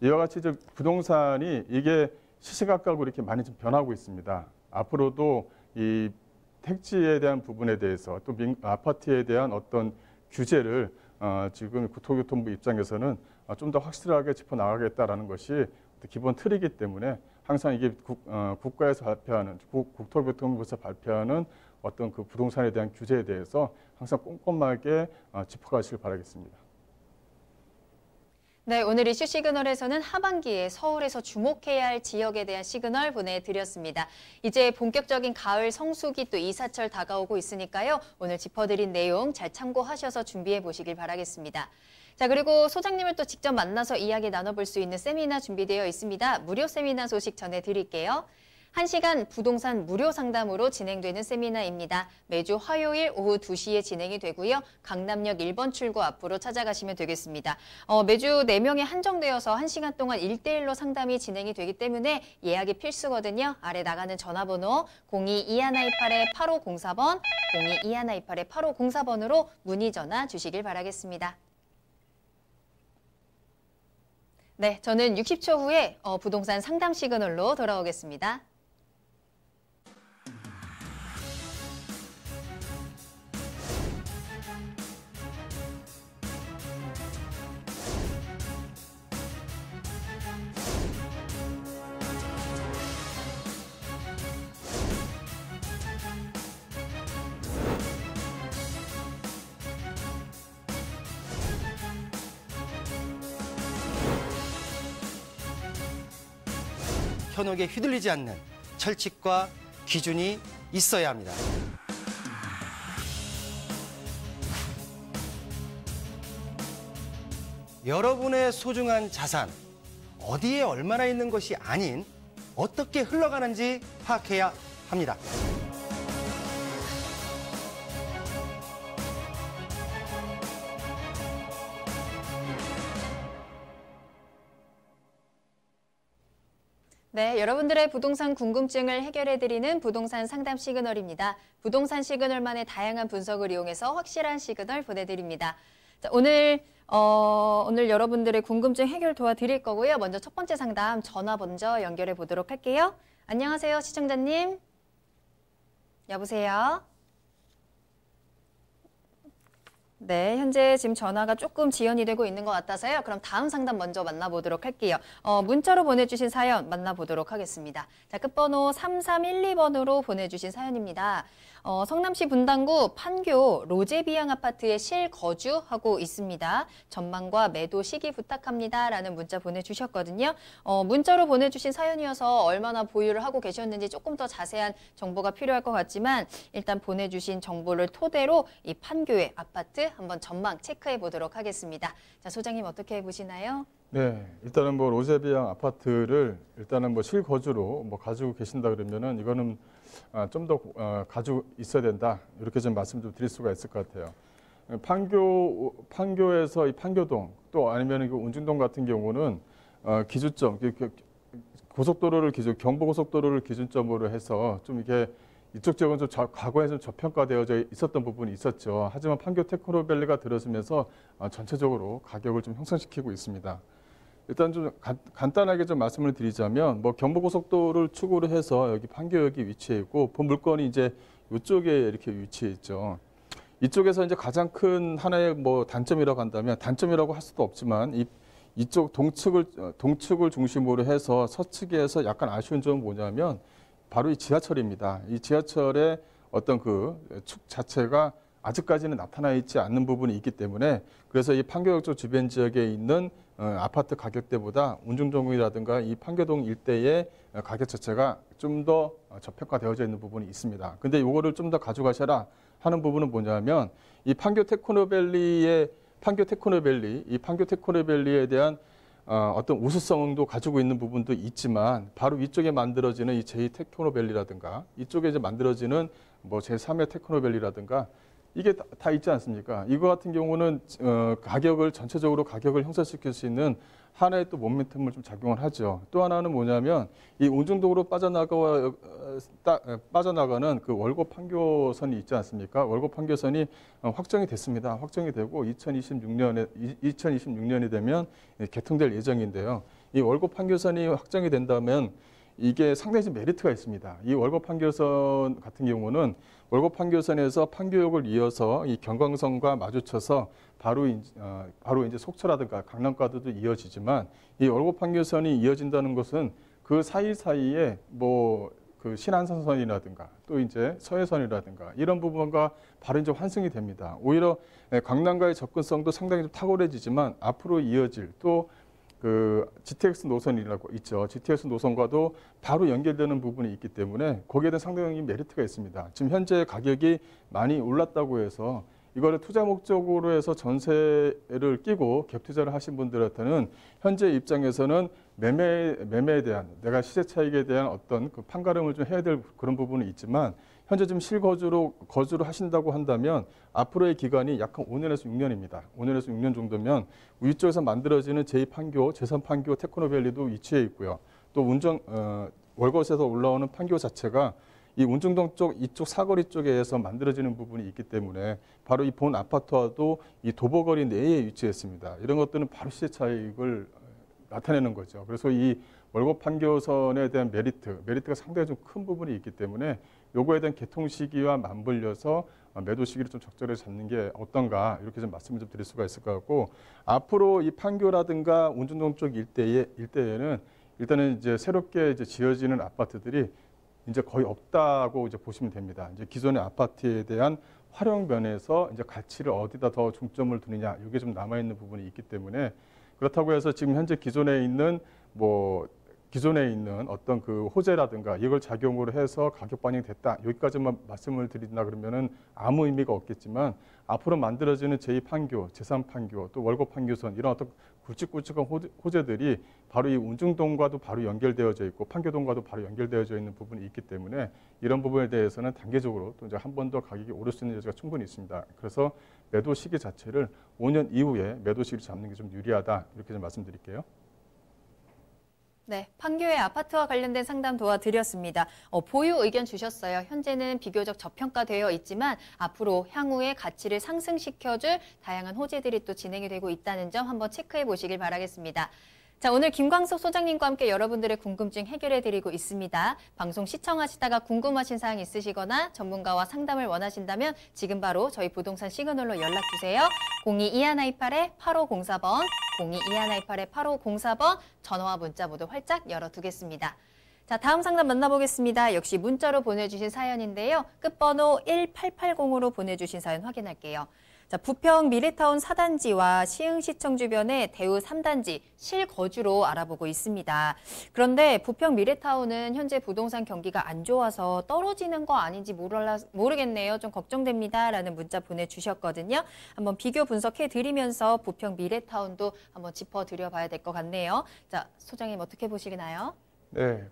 이와 같이 이제 부동산이 이게 시시각각으로 이렇게 많이 좀 변하고 있습니다. 앞으로도 이 택지에 대한 부분에 대해서 또 아파트에 대한 어떤 규제를 지금 국토교통부 입장에서는 좀 더 확실하게 짚어나가겠다라는 것이 기본 틀이기 때문에 항상 이게 국가에서 발표하는, 국토교통부에서 발표하는 어떤 그 부동산에 대한 규제에 대해서 항상 꼼꼼하게 짚어가시길 바라겠습니다. 네, 오늘 이슈 시그널에서는 하반기에 서울에서 주목해야 할 지역에 대한 시그널 보내드렸습니다. 이제 본격적인 가을 성수기 또 이사철 다가오고 있으니까요. 오늘 짚어드린 내용 잘 참고하셔서 준비해 보시길 바라겠습니다. 자, 그리고 소장님을 또 직접 만나서 이야기 나눠볼 수 있는 세미나 준비되어 있습니다. 무료 세미나 소식 전해드릴게요. 1시간 부동산 무료 상담으로 진행되는 세미나입니다. 매주 화요일 오후 2시에 진행이 되고요. 강남역 1번 출구 앞으로 찾아가시면 되겠습니다. 매주 4명이 한정되어서 1시간 동안 1대1로 상담이 진행이 되기 때문에 예약이 필수거든요. 아래 나가는 전화번호 02-2128-8504번, 02-2128-8504번으로 문의 전화 주시길 바라겠습니다. 네, 저는 60초 후에 부동산 상담 시그널로 돌아오겠습니다. 현혹에 휘둘리지 않는 철칙과 기준이 있어야 합니다. 여러분의 소중한 자산, 어디에 얼마나 있는 것이 아닌 어떻게 흘러가는지 파악해야 합니다. 네, 여러분들의 부동산 궁금증을 해결해드리는 부동산 상담 시그널입니다. 부동산 시그널만의 다양한 분석을 이용해서 확실한 시그널 보내드립니다. 자, 오늘 여러분들의 궁금증 해결 도와드릴 거고요. 먼저 첫 번째 상담 전화 먼저 연결해 보도록 할게요. 안녕하세요, 시청자님. 여보세요? 네, 현재 지금 전화가 조금 지연이 되고 있는 것 같아서요. 그럼 다음 상담 먼저 만나보도록 할게요. 문자로 보내주신 사연 만나보도록 하겠습니다. 자, 끝번호 3312번으로 보내주신 사연입니다. 성남시 분당구 판교 로제비앙 아파트에 실거주하고 있습니다. 전망과 매도 시기 부탁합니다. 라는 문자 보내주셨거든요. 문자로 보내주신 사연이어서 얼마나 보유를 하고 계셨는지 조금 더 자세한 정보가 필요할 것 같지만 일단 보내주신 정보를 토대로 이 판교의 아파트 한번 전망 체크해 보도록 하겠습니다. 자, 소장님 어떻게 보시나요? 네, 일단은 뭐 로제비앙 아파트를 일단은 뭐 실거주로 뭐 가지고 계신다 그러면은 이거는 좀 더 가지고 있어야 된다 이렇게 좀 말씀 좀 드릴 수가 있을 것 같아요. 판교에서 이 판교동 또 아니면 그 운중동 같은 경우는 기준점 고속도로를 경부고속도로를 기준점으로 해서 좀 이게 이쪽 지역은 좀 과거에 좀 저평가되어져 있었던 부분이 있었죠. 하지만 판교 테크노밸리가 들어서면서 전체적으로 가격을 좀 형성시키고 있습니다. 일단 좀 간단하게 좀 말씀을 드리자면 뭐 경부고속도로를 축으로 해서 여기 판교역이 위치해 있고 본 물건이 이제 이쪽에 이렇게 위치해 있죠. 이쪽에서 이제 가장 큰 하나의 뭐 단점이라고 한다면 단점이라고 할 수도 없지만 이쪽 동측을 중심으로 해서 서측에서 약간 아쉬운 점은 뭐냐면 바로 이 지하철입니다. 이 지하철의 어떤 그 축 자체가 아직까지는 나타나 있지 않는 부분이 있기 때문에 그래서 이 판교역 쪽 주변 지역에 있는 아파트 가격대보다 운중동이라든가 이 판교동 일대의 가격 자체가 좀 더 저평가되어져 있는 부분이 있습니다. 근데 이거를 좀 더 가져가셔라 하는 부분은 뭐냐면 이 판교 테크노밸리에 대한 어떤 우수성도 가지고 있는 부분도 있지만 바로 위쪽에 만들어지는 이 제2 테크노밸리라든가 이쪽에 이제 만들어지는 뭐 제3의 테크노밸리라든가 이게 다 있지 않습니까? 이거 같은 경우는 전체적으로 가격을 형성시킬 수 있는 하나의 또 모멘텀을 좀 작용을 하죠. 또 하나는 뭐냐면 이 운중동으로 빠져나가는 그 월곡 판교선이 있지 않습니까? 월곡 판교선이 확정이 됐습니다. 확정이 되고 2026년이 되면 개통될 예정인데요. 이 월곡 판교선이 확정이 된다면 이게 상당히 좀 메리트가 있습니다. 이 월곡 판교선 같은 경우는 월곡 판교선에서 판교역을 이어서 이 경광선과 마주쳐서 바로 이제 속초라든가 강남과도 이어지지만 이 월곡 판교선이 이어진다는 것은 그 사이사이에 뭐 그 신안선선이라든가 또 이제 서해선이라든가 이런 부분과 바로 이제 환승이 됩니다. 오히려 강남과의 접근성도 상당히 좀 탁월해지지만 앞으로 이어질 또 그 GTX 노선이라고 있죠. GTX 노선과도 바로 연결되는 부분이 있기 때문에 거기에 대한 상당히 메리트가 있습니다. 지금 현재 가격이 많이 올랐다고 해서 이거를 투자 목적으로 해서 전세를 끼고 갭 투자를 하신 분들한테는 현재 입장에서는 매매에 대한 내가 시세 차익에 대한 어떤 그 판가름을 좀 해야 될 그런 부분이 있지만 현재 지금 거주를 하신다고 한다면 앞으로의 기간이 약 5년에서 6년입니다. 5년에서 6년 정도면 위쪽에서 만들어지는 제2판교, 제3판교 테크노밸리도 위치해 있고요. 또 월것에서 올라오는 판교 자체가 이 운중동 쪽 이쪽 사거리 쪽에서 만들어지는 부분이 있기 때문에 바로 이 본 아파트와도 이 도보거리 내에 위치했습니다. 이런 것들은 바로 시세 차익을 나타내는 거죠. 그래서 이 월곡 판교선에 대한 메리트가 상당히 좀 큰 부분이 있기 때문에 요거에 대한 개통 시기와 맞물려서 매도 시기를 좀 적절히 잡는 게 어떤가 이렇게 좀 말씀을 좀 드릴 수가 있을 것 같고 앞으로 이 판교라든가 운중동 쪽 일대에는 일단은 이제 새롭게 이제 지어지는 아파트들이 이제 거의 없다고 이제 보시면 됩니다. 이제 기존의 아파트에 대한 활용 면에서 이제 가치를 어디다 더 중점을 두느냐 이게 좀 남아 있는 부분이 있기 때문에 그렇다고 해서 지금 현재 기존에 있는 어떤 그 호재라든가 이걸 작용으로 해서 가격 반영이 됐다. 여기까지만 말씀을 드린다 그러면은 아무 의미가 없겠지만 앞으로 만들어지는 제2판교, 제3판교, 또 월곡 판교선 이런 어떤 굵직굵직한 호재들이 바로 이 운중동과도 바로 연결되어져 있고 판교동과도 바로 연결되어져 있는 부분이 있기 때문에 이런 부분에 대해서는 단계적으로 또 이제 한 번 더 가격이 오를 수 있는 여지가 충분히 있습니다. 그래서 매도 시기 자체를 5년 이후에 매도 시기를 잡는 게 좀 유리하다 이렇게 좀 말씀드릴게요. 네, 판교의 아파트와 관련된 상담 도와드렸습니다. 보유 의견 주셨어요. 현재는 비교적 저평가되어 있지만 앞으로 향후에 가치를 상승시켜줄 다양한 호재들이 또 진행이 되고 있다는 점 한번 체크해 보시길 바라겠습니다. 자, 오늘 김광석 소장님과 함께 여러분들의 궁금증 해결해드리고 있습니다. 방송 시청하시다가 궁금하신 사항 있으시거나 전문가와 상담을 원하신다면 지금 바로 저희 부동산 시그널로 연락주세요. 022128-8504번, 022128-8504번 전화와 문자 모두 활짝 열어두겠습니다. 자, 다음 상담 만나보겠습니다. 역시 문자로 보내주신 사연인데요. 끝번호 1880으로 보내주신 사연 확인할게요. 자, 부평 미래타운 4단지와 시흥시청 주변의 대우 3단지 실거주로 알아보고 있습니다. 그런데 부평 미래타운은 현재 부동산 경기가 안 좋아서 떨어지는 거 아닌지 모르겠네요. 좀 걱정됩니다. 라는 문자 보내주셨거든요. 한번 비교 분석해드리면서 부평 미래타운도 한번 짚어드려 봐야 될 것 같네요. 자, 소장님 어떻게 보시나요? 네,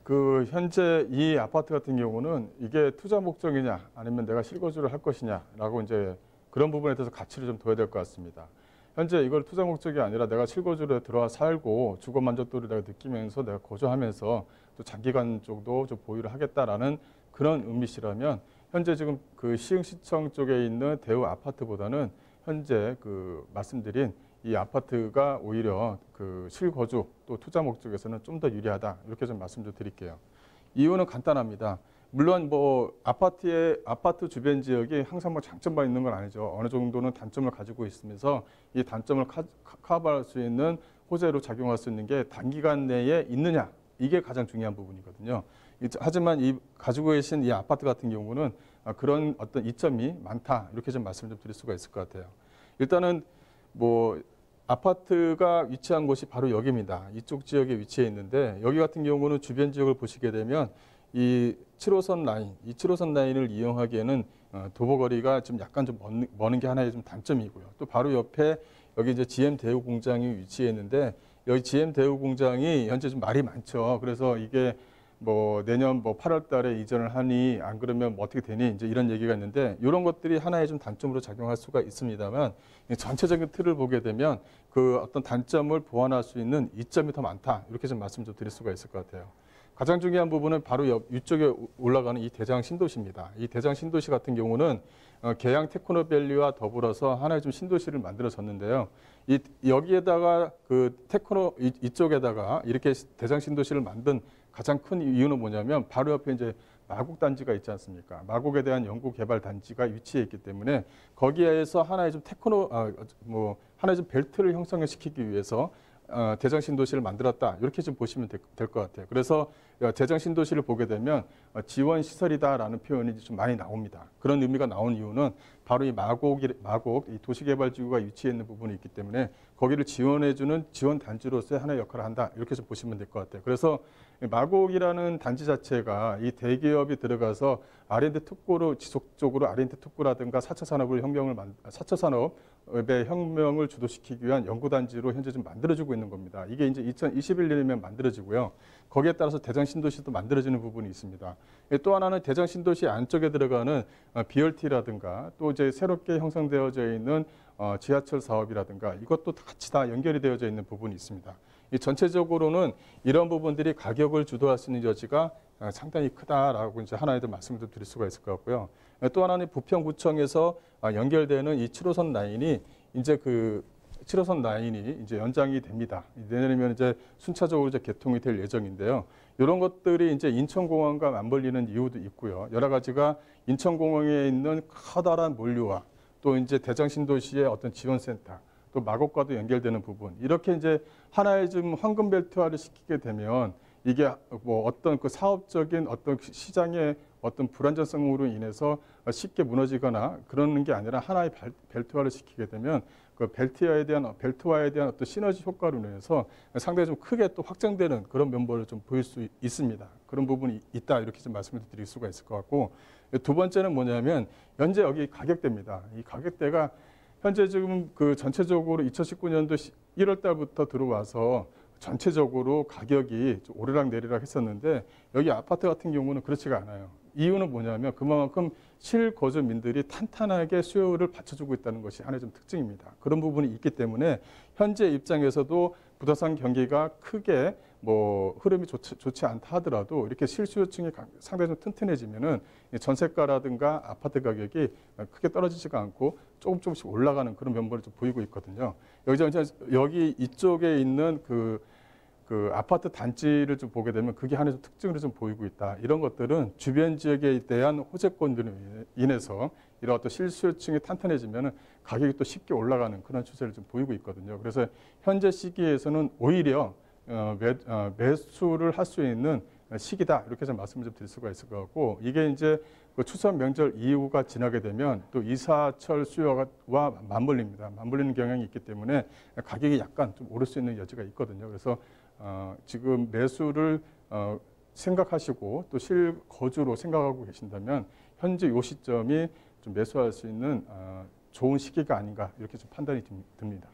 현재 이 아파트 같은 경우는 이게 투자 목적이냐 아니면 내가 실거주를 할 것이냐라고 이제 그런 부분에 대해서 가치를 좀 둬야 될 것 같습니다. 현재 이걸 투자 목적이 아니라 내가 실거주로 들어와 살고 주거 만족도를 내가 느끼면서 내가 거주하면서 또 장기간 정도 좀 보유를 하겠다라는 그런 의미시라면 현재 지금 그 시흥시청 쪽에 있는 대우 아파트보다는 현재 말씀드린 이 아파트가 오히려 그 실거주 또 투자 목적에서는 좀 더 유리하다 이렇게 좀 말씀 좀 드릴게요. 이유는 간단합니다. 물론 아파트 주변 지역이 항상 장점만 있는 건 아니죠. 어느 정도는 단점을 가지고 있으면서 이 단점을 커버할 수 있는 호재로 작용할 수 있는 게 단기간 내에 있느냐 이게 가장 중요한 부분이거든요. 하지만 가지고 계신 이 아파트 같은 경우는 그런 어떤 이점이 많다 이렇게 좀 말씀을 좀 드릴 수가 있을 것 같아요. 일단은 아파트가 위치한 곳이 바로 여기입니다. 이쪽 지역에 위치해 있는데 여기 같은 경우는 주변 지역을 보시게 되면 이 7호선 라인을 이용하기에는 도보거리가 좀 약간 좀 머는 게 하나의 좀 단점이고요. 또 바로 옆에 여기 이제 GM 대우 공장이 위치해 있는데 여기 GM 대우 공장이 현재 좀 말이 많죠. 그래서 이게 내년 8월 달에 이전을 하니 안 그러면 어떻게 되니 이제 이런 얘기가 있는데 이런 것들이 하나의 좀 단점으로 작용할 수가 있습니다만 전체적인 틀을 보게 되면 그 어떤 단점을 보완할 수 있는 이점이 더 많다. 이렇게 좀 말씀 좀 드릴 수가 있을 것 같아요. 가장 중요한 부분은 바로 위쪽에 올라가는 이 대장 신도시입니다. 이 대장 신도시 같은 경우는 계양 테크노밸리와 더불어서 하나의 좀 신도시를 만들어졌는데요. 여기에다가 이쪽에다가 이렇게 대장 신도시를 만든 가장 큰 이유는 뭐냐면 바로 옆에 이제 마곡 단지가 있지 않습니까? 마곡에 대한 연구 개발 단지가 위치해 있기 때문에 거기에서 하나의 좀 하나의 좀 벨트를 형성시키기 위해서 대장 신도시를 만들었다 이렇게 좀 보시면 될 것 같아요. 그래서 대장 신도시를 보게 되면 지원 시설이다라는 표현이 좀 많이 나옵니다. 그런 의미가 나온 이유는 바로 이 마곡 이 도시개발지구가 위치해 있는 부분이 있기 때문에 거기를 지원해주는 지원 단지로서의 하나의 역할을 한다 이렇게 좀 보시면 될 것 같아요. 그래서 마곡이라는 단지 자체가 이 대기업이 들어가서 R&D 특구로 지속적으로 R&D 특구라든가 4차 산업의 혁명을 주도시키기 위한 연구단지로 현재 좀 만들어지고 있는 겁니다. 이게 이제 2021년이면 만들어지고요. 거기에 따라서 대장 신도시도 만들어지는 부분이 있습니다. 또 하나는 대장 신도시 안쪽에 들어가는 BRT라든가 또 이제 새롭게 형성되어져 있는 지하철 사업이라든가 이것도 같이 다 연결이 되어져 있는 부분이 있습니다. 전체적으로는 이런 부분들이 가격을 주도할 수 있는 여지가 상당히 크다라고 이제 하나의 말씀을 드릴 수가 있을 것 같고요. 또 하나는 부평구청에서 연결되는 이 7호선 라인이 이제 7호선 라인이 이제 연장이 됩니다. 내년이면 이제 순차적으로 이제 개통이 될 예정인데요. 이런 것들이 이제 인천공항과 맞물리는 이유도 있고요. 여러 가지가 인천공항에 있는 커다란 몰류와 또 이제 대장 신도시의 어떤 지원센터, 또 마곡과도 연결되는 부분. 이렇게 이제 하나의 좀 황금벨트화를 시키게 되면 이게 어떤 사업적인 어떤 시장의 어떤 불안정성으로 인해서 쉽게 무너지거나 그러는 게 아니라 하나의 벨트화를 시키게 되면 그 벨트화에 대한 어떤 시너지 효과로 인해서 상당히 좀 크게 또 확장되는 그런 면모를 좀 보일 수 있습니다. 그런 부분이 있다 이렇게 좀 말씀을 드릴 수가 있을 것 같고 두 번째는 뭐냐면 현재 여기 가격대입니다. 이 가격대가 현재 지금 전체적으로 2019년도 1월 달부터 들어와서 전체적으로 가격이 오르락 내리락 했었는데 여기 아파트 같은 경우는 그렇지가 않아요. 이유는 뭐냐면 그만큼 실거주민들이 탄탄하게 수요를 받쳐주고 있다는 것이 하나의 좀 특징입니다. 그런 부분이 있기 때문에 현재 입장에서도 부동산 경기가 크게 뭐 흐름이 좋지 않다 하더라도 이렇게 실수요층이 상당히 좀 튼튼해지면은 전세가라든가 아파트 가격이 크게 떨어지지가 않고 조금씩 올라가는 그런 면모를 좀 보이고 있거든요. 여기 이쪽에 있는 그 아파트 단지를 좀 보게 되면 그게 하나의 특징으로 좀 보이고 있다. 이런 것들은 주변 지역에 대한 호재권들로 인해서 이런 어떤 실수요층이 탄탄해지면 가격이 또 쉽게 올라가는 그런 추세를 좀 보이고 있거든요. 그래서 현재 시기에서는 오히려 매수를 할 수 있는 시기다. 이렇게 좀 말씀을 좀 드릴 수가 있을 것 같고, 이게 이제 그 추석 명절 이후가 지나게 되면 또 이사철 수요와 맞물립니다. 맞물리는 경향이 있기 때문에 가격이 약간 좀 오를 수 있는 여지가 있거든요. 그래서 지금 매수를 생각하시고 또 실거주로 생각하고 계신다면 현재 이 시점이 좀 매수할 수 있는 좋은 시기가 아닌가 이렇게 좀 판단이 듭니다.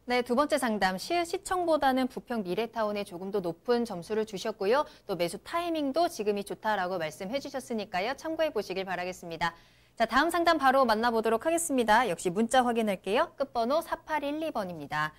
네, 두 번째 상담, 시청보다는 부평 미래타운에 조금 더 높은 점수를 주셨고요. 또 매수 타이밍도 지금이 좋다라고 말씀해 주셨으니까요. 참고해 보시길 바라겠습니다. 자, 다음 상담 바로 만나보도록 하겠습니다. 역시 문자 확인할게요. 끝번호 4812번입니다.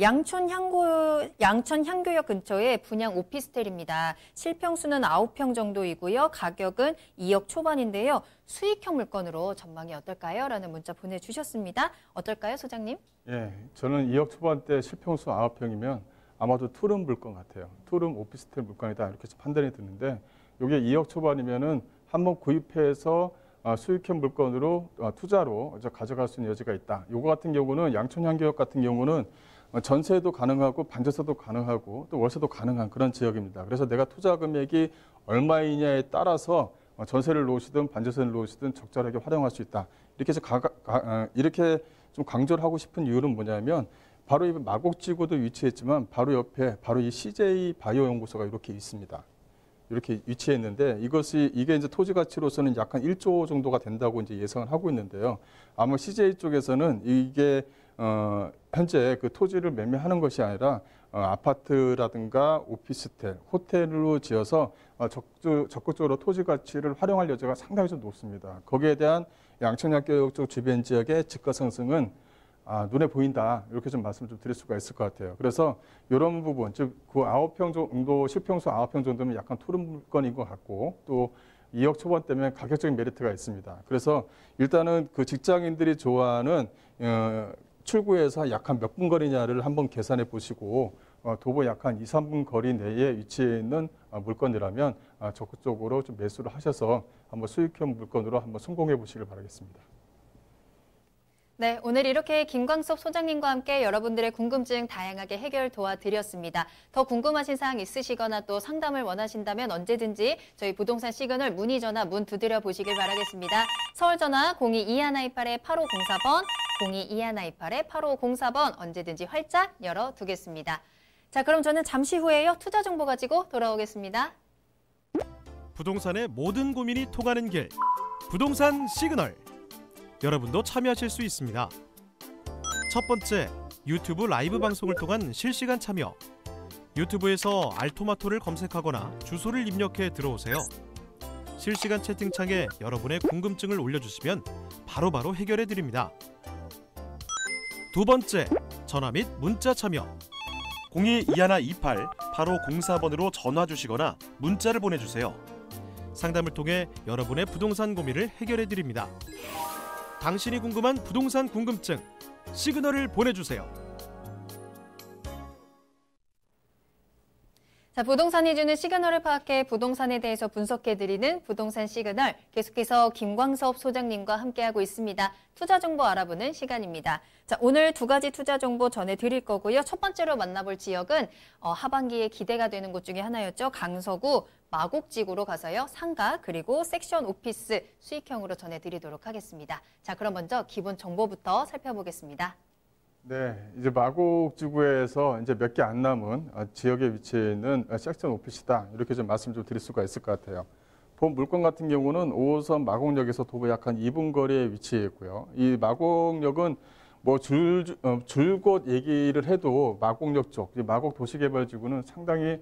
양천 향교역 근처에 분양 오피스텔입니다. 실평수는 9평 정도이고요. 가격은 2억 초반인데요. 수익형 물건으로 전망이 어떨까요? 라는 문자 보내주셨습니다. 어떨까요, 소장님? 예, 저는 2억 초반대 실평수 9평이면 아마도 투룸 물건 같아요. 투룸 오피스텔 물건이다 이렇게 판단이 드는데, 이게 2억 초반이면은 한번 구입해서 수익형 물건으로 투자로 가져갈 수 있는 여지가 있다. 요거 같은 경우는 양천 향교역 같은 경우는 전세도 가능하고 반전세도 가능하고 또 월세도 가능한 그런 지역입니다. 그래서 내가 투자 금액이 얼마이냐에 따라서 전세를 놓으시든 반전세를 놓으시든 적절하게 활용할 수 있다. 이렇게 좀 강조를 하고 싶은 이유는 뭐냐면, 바로 이 마곡지구도 위치했지만 바로 옆에 바로 이 CJ 바이오 연구소가 이렇게 있습니다. 이렇게 위치했는데 이게 이제 토지 가치로서는 약 한 1조 정도가 된다고 이제 예상을 하고 있는데요. 아마 CJ 쪽에서는 이게 현재 그 토지를 매매하는 것이 아니라 아파트라든가 오피스텔, 호텔로 지어서 적극적으로 토지 가치를 활용할 여지가 상당히 좀 높습니다. 거기에 대한 양천향교역 쪽 주변 지역의 집가 상승은 눈에 보인다. 이렇게 좀 말씀을 좀 드릴 수가 있을 것 같아요. 그래서 이런 부분, 즉 그 9평 정도, 실평수 9평 정도면 약간 투룸 물건인 것 같고, 또 2억 초반대면 가격적인 메리트가 있습니다. 그래서 일단은 그 직장인들이 좋아하는 출구에서 약 한 몇 분 거리냐를 한번 계산해 보시고, 도보 약 한 2, 3분 거리 내에 위치해 있는 물건이라면 적극적으로 좀 매수를 하셔서 한번 수익형 물건으로 한번 성공해 보시길 바라겠습니다. 네, 오늘 이렇게 김광섭 소장님과 함께 여러분들의 궁금증 다양하게 해결 도와드렸습니다. 더 궁금하신 사항 있으시거나 또 상담을 원하신다면 언제든지 저희 부동산 시그널 문의 전화 문 두드려 보시길 바라겠습니다. 서울 전화 022128-8504번, 022128-8504번 언제든지 활짝 열어두겠습니다. 자, 그럼 저는 잠시 후에요. 투자 정보 가지고 돌아오겠습니다. 부동산의 모든 고민이 통하는 길, 부동산 시그널. 여러분도 참여하실 수 있습니다. 첫 번째, 유튜브 라이브 방송을 통한 실시간 참여. 유튜브에서 알토마토를 검색하거나 주소를 입력해 들어오세요. 실시간 채팅창에 여러분의 궁금증을 올려주시면 바로바로 해결해 드립니다. 두 번째, 전화 및 문자 참여. 022128-8504번으로 전화 주시거나 문자를 보내주세요. 상담을 통해 여러분의 부동산 고민을 해결해 드립니다. 당신이 궁금한 부동산 궁금증, 시그널을 보내주세요. 자, 부동산이 주는 시그널을 파악해 부동산에 대해서 분석해드리는 부동산 시그널, 계속해서 김광섭 소장님과 함께하고 있습니다. 투자 정보 알아보는 시간입니다. 자, 오늘 두 가지 투자 정보 전해드릴 거고요. 첫 번째로 만나볼 지역은 하반기에 기대가 되는 곳 중에 하나였죠. 강서구 마곡지구로 가서요. 상가 그리고 섹션 오피스 수익형으로 전해드리도록 하겠습니다. 자, 그럼 먼저 기본 정보부터 살펴보겠습니다. 네, 이제 마곡지구에서 이제 몇 개 안 남은 지역에 위치해 있는 섹션 오피스다. 이렇게 좀 말씀 좀 드릴 수가 있을 것 같아요. 본 물건 같은 경우는 5호선 마곡역에서 도보 약 한 2분 거리에 위치해 있고요. 이 마곡역은 뭐 줄곧 얘기를 해도 마곡역 쪽, 마곡 도시개발지구는 상당히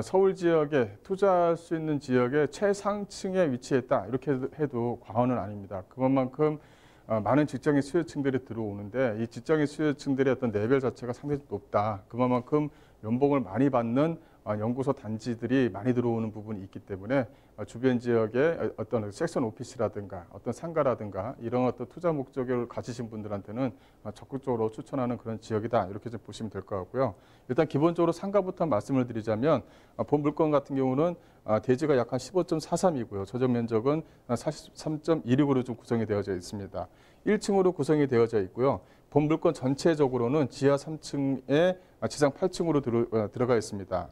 서울 지역에 투자할 수 있는 지역의 최상층에 위치했다. 이렇게 해도 과언은 아닙니다. 그것만큼 많은 직장인 수요층들이 들어오는데 이 직장인 수요층들의 어떤 레벨 자체가 상당히 높다. 그만큼 연봉을 많이 받는 연구소 단지들이 많이 들어오는 부분이 있기 때문에 주변 지역의 어떤 섹션 오피스라든가 어떤 상가라든가 이런 어떤 투자 목적을 가지신 분들한테는 적극적으로 추천하는 그런 지역이다. 이렇게 좀 보시면 될 것 같고요. 일단 기본적으로 상가부터 말씀을 드리자면 본 물건 같은 경우는 대지가 약 한 15.43이고요. 저적 면적은 43.16으로 좀 구성이 되어져 있습니다. 1층으로 구성이 되어져 있고요. 본 물건 전체적으로는 지하 3층에 지상 8층으로 들어가 있습니다.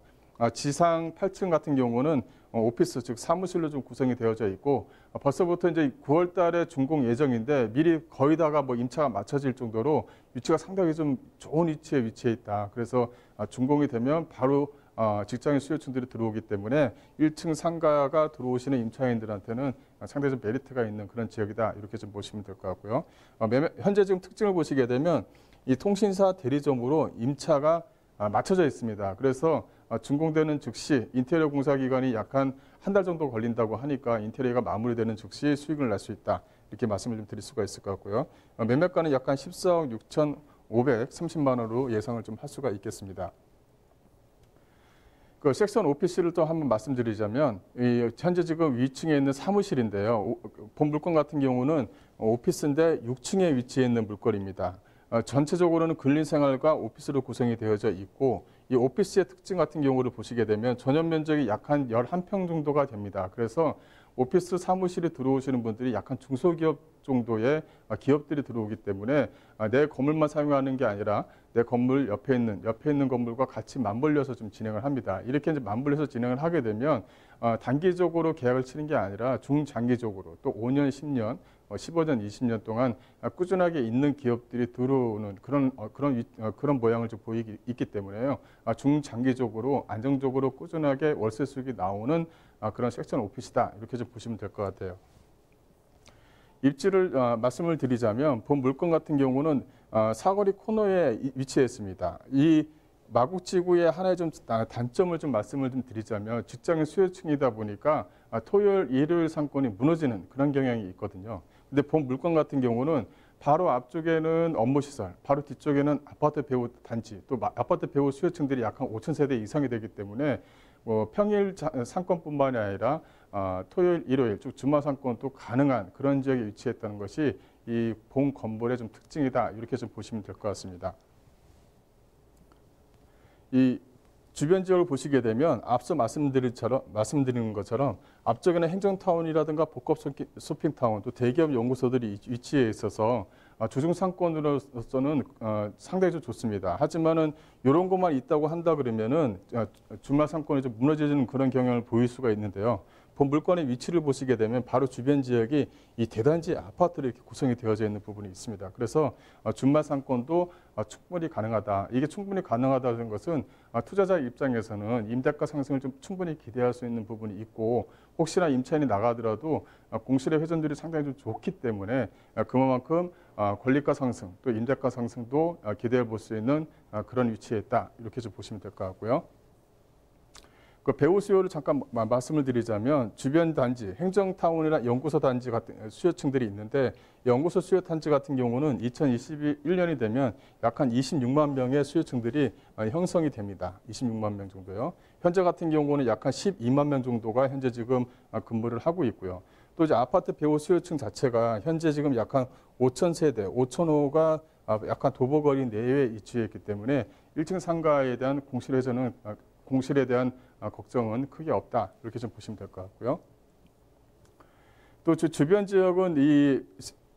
지상 8층 같은 경우는 오피스 즉 사무실로 좀 구성이 되어져 있고 벌써부터 이제 9월 달에 준공 예정인데 미리 거의 다가 뭐 임차가 맞춰질 정도로 위치가 상당히 좀 좋은 위치에 위치해 있다. 그래서 준공이 되면 바로 직장인 수요층들이 들어오기 때문에 1층 상가가 들어오시는 임차인들한테는 상당히 좀 메리트가 있는 그런 지역이다. 이렇게 좀 보시면 될 것 같고요. 현재 지금 특징을 보시게 되면 이 통신사 대리점으로 임차가 맞춰져 있습니다. 그래서 준공되는 즉시 인테리어 공사 기간이 약 한 달 정도 걸린다고 하니까 인테리어가 마무리되는 즉시 수익을 낼 수 있다. 이렇게 말씀을 좀 드릴 수가 있을 것 같고요. 매매가는 약 한 14억 6,530만 원으로 예상을 좀 할 수가 있겠습니다. 그 섹션 오피스를 또 한번 말씀드리자면 현재 지금 위층에 있는 사무실인데요. 본 물건 같은 경우는 오피스인데 6층에 위치해 있는 물건입니다. 전체적으로는 근린생활과 오피스로 구성이 되어져 있고 이 오피스의 특징 같은 경우를 보시게 되면 전용 면적이 약 한 11평 정도가 됩니다. 그래서 오피스 사무실에 들어오시는 분들이 약간 중소기업 정도의 기업들이 들어오기 때문에 내 건물만 사용하는 게 아니라 내 건물 옆에 있는 건물과 같이 맞물려서 좀 진행을 합니다. 이렇게 이제 맞물려서 진행을 하게 되면 단기적으로 계약을 치는 게 아니라 중장기적으로 또 5년, 10년, 15년, 20년 동안 꾸준하게 있는 기업들이 들어오는 그런 모양을 좀 있기 때문에요. 중장기적으로 안정적으로 꾸준하게 월세 수익이 나오는 그런 섹션 오피스다. 이렇게 좀 보시면 될 것 같아요. 입지를 말씀을 드리자면 본 물건 같은 경우는 사거리 코너에 위치해 있습니다. 이 마곡지구의 하나의 좀 단점을 좀 말씀을 좀 드리자면 직장인 수요층이다 보니까 토요일, 일요일 상권이 무너지는 그런 경향이 있거든요. 근데 본 물건 같은 경우는 바로 앞쪽에는 업무시설, 바로 뒤쪽에는 아파트 배우 단지, 또 아파트 배우 수요층들이 약 한 5,000세대 이상이 되기 때문에 뭐 평일 상권뿐만이 아니라 토요일, 일요일, 즉 주말 상권도 가능한 그런 지역에 위치했다는 것이 이 본 건물의 좀 특징이다. 이렇게 좀 보시면 될 것 같습니다. 이 주변 지역을 보시게 되면 앞서 말씀드린 것처럼 앞쪽에는 행정타운이라든가 복합 쇼핑타운 또 대기업 연구소들이 위치해 있어서 주중 상권으로서는 상당히 좀 좋습니다. 하지만은 이런 것만 있다고 한다 그러면은 주말 상권이 좀 무너지는 그런 경향을 보일 수가 있는데요. 본 물건의 위치를 보시게 되면 바로 주변 지역이 이 대단지 아파트로 이렇게 구성이 되어져 있는 부분이 있습니다. 그래서 주말 상권도 충분히 가능하다. 이게 충분히 가능하다는 것은 투자자 입장에서는 임대가 상승을 좀 충분히 기대할 수 있는 부분이 있고 혹시나 임차인이 나가더라도 공실의 회전율이 상당히 좀 좋기 때문에 그만큼 권리가 상승 또 임대가 상승도 기대해 볼 수 있는 그런 위치에 있다. 이렇게 좀 보시면 될 것 같고요. 그 배우 수요를 잠깐 말씀을 드리자면 주변 단지, 행정타운이나 연구소 단지 같은 수요층들이 있는데 연구소 수요 단지 같은 경우는 2021년이 되면 약 한 26만 명의 수요층들이 형성이 됩니다. 26만 명 정도요. 현재 같은 경우는 약 한 12만 명 정도가 현재 지금 근무를 하고 있고요. 또 이제 아파트 배우 수요층 자체가 현재 지금 약 한 5,000세대, 5,000호가 약간 도보거리 내외에 위치해 있기 때문에 1층 상가에 대한 공실에 대한 걱정은 크게 없다. 이렇게 좀 보시면 될 것 같고요. 또 주변 지역은 이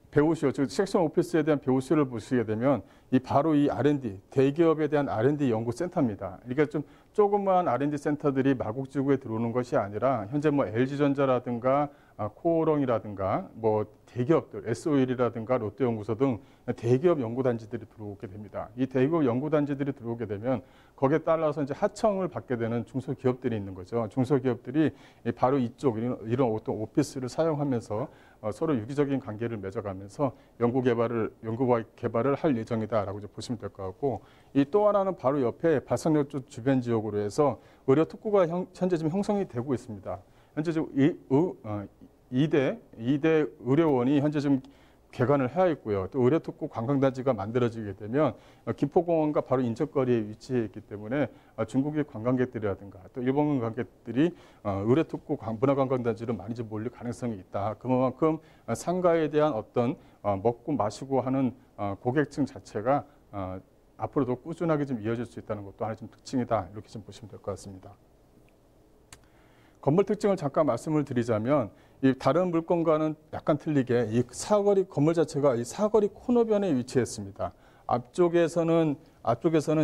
배우수요, 즉 섹션 오피스에 대한 배우수요를 보시게 되면 바로 이 R&D, 대기업에 대한 R&D 연구센터입니다. 이게 좀 조그마한 R&D 센터들이 마곡지구에 들어오는 것이 아니라 현재 뭐 LG전자라든가 코오롱이라든가 뭐 대기업들, SOL이라든가 롯데연구소 등 대기업 연구단지들이 들어오게 됩니다. 이 대기업 연구단지들이 들어오게 되면 거기에 따라서 이제 하청을 받게 되는 중소기업들이 있는 거죠. 중소기업들이 바로 이쪽 이런 어떤 오피스를 사용하면서 서로 유기적인 관계를 맺어가면서 연구와 개발을 할 예정이다라고 보시면 될 것 같고 이 또 하나는 바로 옆에 발상역 쪽 주변 지역으로 해서 의료 특구가 현재 지금 형성이 되고 있습니다. 현재 지금 2대 의료원이 현재 지금 개관을 해야 있고요. 또 의료특구 관광단지가 만들어지게 되면 김포공원과 바로 인접거리에 위치해 있기 때문에 중국의 관광객들이라든가 또 일본 관광객들이 의료특구 문화관광단지로 많이 좀 몰릴 가능성이 있다. 그만큼 상가에 대한 어떤 먹고 마시고 하는 고객층 자체가 앞으로도 꾸준하게 좀 이어질 수 있다는 것도 하나의 좀 특징이다. 이렇게 좀 보시면 될 것 같습니다. 건물 특징을 잠깐 말씀을 드리자면 이 다른 물건과는 약간 틀리게 이 사거리 건물 자체가 이 사거리 코너변에 위치했습니다. 앞쪽에서는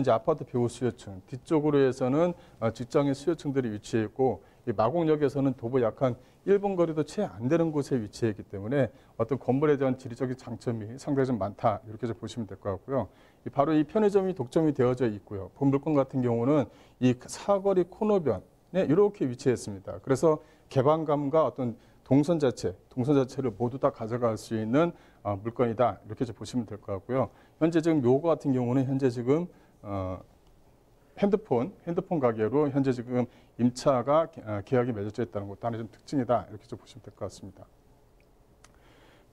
이제 아파트 배우 수요층, 뒤쪽으로 해서는 직장인 수요층들이 위치해 있고 이 마곡역에서는 도보 약한 1분 거리도 채 안 되는 곳에 위치해 있기 때문에 어떤 건물에 대한 지리적인 장점이 상당히 좀 많다 이렇게 좀 보시면 될 것 같고요. 바로 이 편의점이 독점이 되어져 있고요. 본 물건 같은 경우는 이 사거리 코너변에 이렇게 위치했습니다. 그래서 개방감과 어떤 동선 자체를 모두 다 가져갈 수 있는 물건이다 이렇게 좀 보시면 될 것 같고요. 현재 지금 요거 같은 경우는 현재 지금 핸드폰 가게로 현재 지금 임차가 계약이 맺어져 있다는 것도 하나의 좀 특징이다 이렇게 좀 보시면 될 것 같습니다.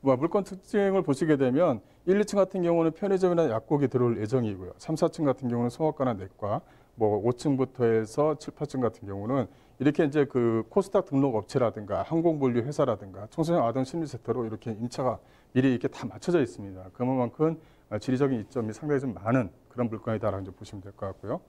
물건 특징을 보시게 되면 1, 2층 같은 경우는 편의점이나 약국이 들어올 예정이고요. 3, 4층 같은 경우는 성악과나 내과, 5층부터 해서 7, 8층 같은 경우는 이렇게 이제 그 코스닥 등록 업체라든가 항공분류 회사라든가 청소년 아동 심리센터로 이렇게 임차가 미리 이렇게 다 맞춰져 있습니다. 그만큼 지리적인 이점이 상당히 좀 많은 그런 물건이다라고 좀 보시면 될 것 같고요.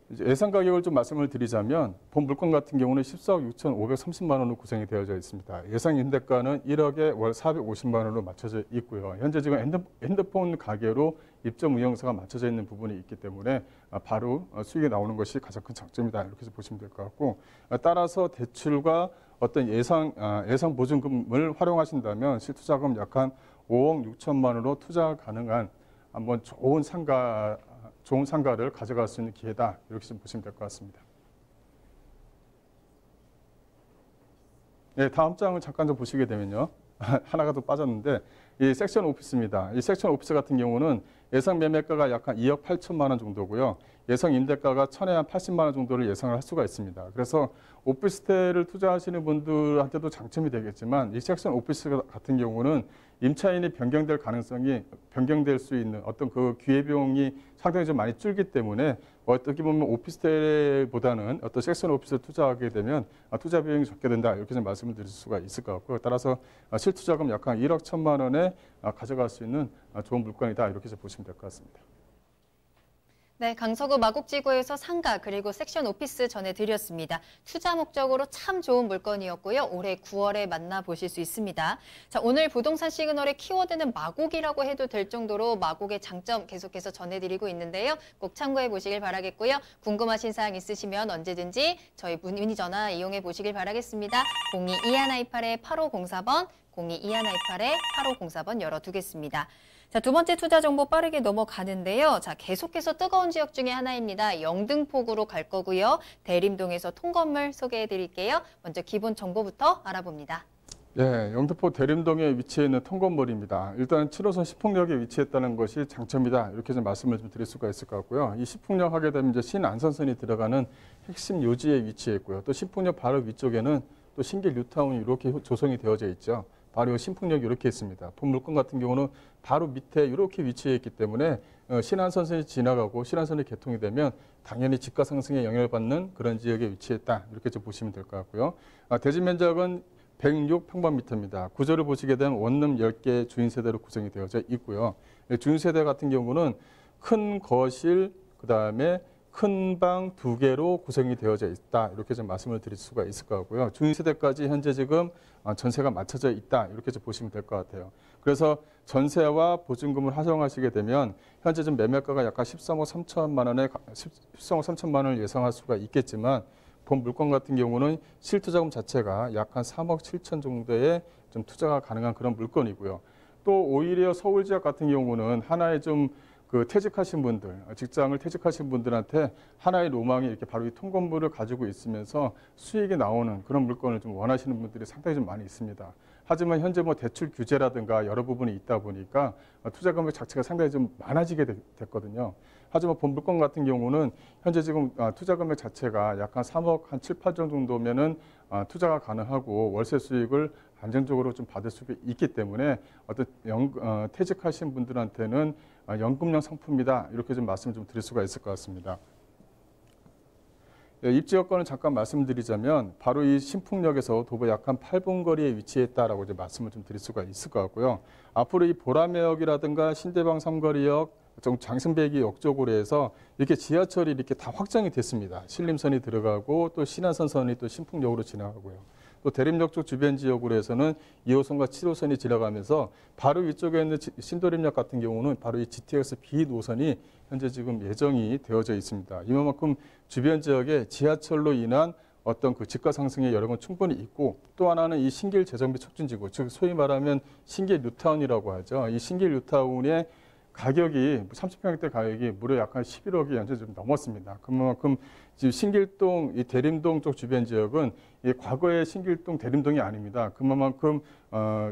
이제 예상 가격을 좀 말씀을 드리자면 본 물건 같은 경우는 14억 6,530만 원으로 구성이 되어져 있습니다. 예상 임대가는 1억에 월 450만 원으로 맞춰져 있고요. 현재 지금 핸드폰 가게로 입점 운영사가 맞춰져 있는 부분이 있기 때문에 바로 수익이 나오는 것이 가장 큰 장점이다 이렇게 보시면 될 것 같고, 따라서 대출과 어떤 예상 보증금을 활용하신다면 실투자금 약 한 5억 6천만 원으로 투자 가능한 한번 좋은 상가를 가져갈 수 있는 기회다 이렇게 좀 보시면 될 것 같습니다. 네, 다음 장을 잠깐 좀 보시게 되면요. 하나가 더 빠졌는데 이 섹션 오피스입니다. 이 섹션 오피스 같은 경우는 예상 매매가가 약 한 2억 8천만 원 정도고요. 예상 임대가가 1,000에 한 80만 원 정도를 예상을 할 수가 있습니다. 그래서 오피스텔을 투자하시는 분들한테도 장점이 되겠지만 이 섹션 오피스 같은 경우는 임차인이 변경될 수 있는 어떤 그 기회비용이 상당히 좀 많이 줄기 때문에 어떻게 보면 오피스텔보다는 어떤 섹션 오피스를 투자하게 되면 투자 비용이 적게 된다 이렇게 좀 말씀을 드릴 수가 있을 것 같고요. 따라서 실투자금 약 한 1억 1천만 원에 가져갈 수 있는 좋은 물건이다 이렇게 좀 보시면 될 것 같습니다. 네, 강서구 마곡지구에서 상가 그리고 섹션 오피스 전해드렸습니다. 투자 목적으로 참 좋은 물건이었고요. 올해 9월에 만나보실 수 있습니다. 자, 오늘 부동산 시그널의 키워드는 마곡이라고 해도 될 정도로 마곡의 장점 계속해서 전해드리고 있는데요. 꼭 참고해 보시길 바라겠고요. 궁금하신 사항 있으시면 언제든지 저희 문의 전화 이용해 보시길 바라겠습니다. 02-2128-8504번, 02-2128-8504번 열어두겠습니다. 자, 두 번째 투자 정보 빠르게 넘어가는데요. 자, 계속해서 뜨거운 지역 중에 하나입니다. 영등포구로 갈 거고요. 대림동에서 통건물 소개해 드릴게요. 먼저 기본 정보부터 알아봅니다. 예, 영등포 대림동에 위치해 있는 통건물입니다. 일단 7호선 신풍역에 위치했다는 것이 장점이다. 이렇게 좀 말씀을 좀 드릴 수가 있을 것 같고요. 이 신풍역 하게 되면 이제 신안선선이 들어가는 핵심 요지에 위치해 있고요. 또 신풍역 바로 위쪽에는 또 신길 뉴타운이 이렇게 조성이 되어져 있죠. 바로 신풍역이 이렇게 있습니다. 본 물건 같은 경우는 바로 밑에 이렇게 위치해 있기 때문에 신안선선이 지나가고 신안선이 개통이 되면 당연히 집가 상승에 영향을 받는 그런 지역에 위치했다. 이렇게 좀 보시면 될 것 같고요. 대지 면적은 106평방미터입니다. 구조를 보시게 되면 원룸 10개 주인세대로 구성이 되어져 있고요. 주인세대 같은 경우는 큰 거실, 그다음에 큰 방 2개로 구성이 되어져 있다. 이렇게 좀 말씀을 드릴 수가 있을 것 같고요. 중위세대까지 현재 지금 전세가 맞춰져 있다. 이렇게 좀 보시면 될 것 같아요. 그래서 전세와 보증금을 활용하시게 되면 현재 좀 매매가가 약간 13억 3천만 원을 예상할 수가 있겠지만 본 물건 같은 경우는 실투자금 자체가 약 한 3억 7천 정도의 좀 투자가 가능한 그런 물건이고요. 또 오히려 서울 지역 같은 경우는 하나의 좀 퇴직하신 분들, 직장을 퇴직하신 분들한테 하나의 로망이 이렇게 바로 이 통건물을 가지고 있으면서 수익이 나오는 그런 물건을 좀 원하시는 분들이 상당히 좀 많이 있습니다. 하지만 현재 대출 규제라든가 여러 부분이 있다 보니까 투자금액 자체가 상당히 좀 많아지게 됐거든요. 하지만 본물건 같은 경우는 현재 지금 투자 금액 자체가 약 한 3억 한 7, 8정 정도면은 투자가 가능하고 월세 수익을 안정적으로 좀 받을 수 있기 때문에 어떤 퇴직하신 분들한테는 연금형 상품이다 이렇게 좀 말씀을 좀 드릴 수가 있을 것 같습니다. 입지 여건을 잠깐 말씀드리자면 바로 이 신풍역에서 도보 약 한 8분 거리에 위치했다라고 이제 말씀을 좀 드릴 수가 있을 것 같고요. 앞으로 이 보라매역이라든가 신대방 삼거리역, 장승배기역 쪽으로 해서 이렇게 지하철이 이렇게 다 확장이 됐습니다. 신림선이 들어가고 또 신안선선이 또 신풍역으로 지나가고요. 또 대림역 쪽 주변 지역으로 해서는 2호선과 7호선이 지나가면서 바로 위쪽에 있는 신도림역 같은 경우는 바로 이 GTX B 노선이 현재 지금 예정이 되어져 있습니다. 이만큼 주변 지역에 지하철로 인한 어떤 그 집가 상승의 여력은 충분히 있고 또 하나는 이 신길 재정비 촉진지구, 즉 소위 말하면 신길 뉴타운이라고 하죠. 이 신길 뉴타운의 가격이 30평대 가격이 무려 약 한 11억이 현재 좀 넘었습니다. 그만큼 지금 신길동, 이 대림동 쪽 주변 지역은 이 과거의 신길동, 대림동이 아닙니다. 그만큼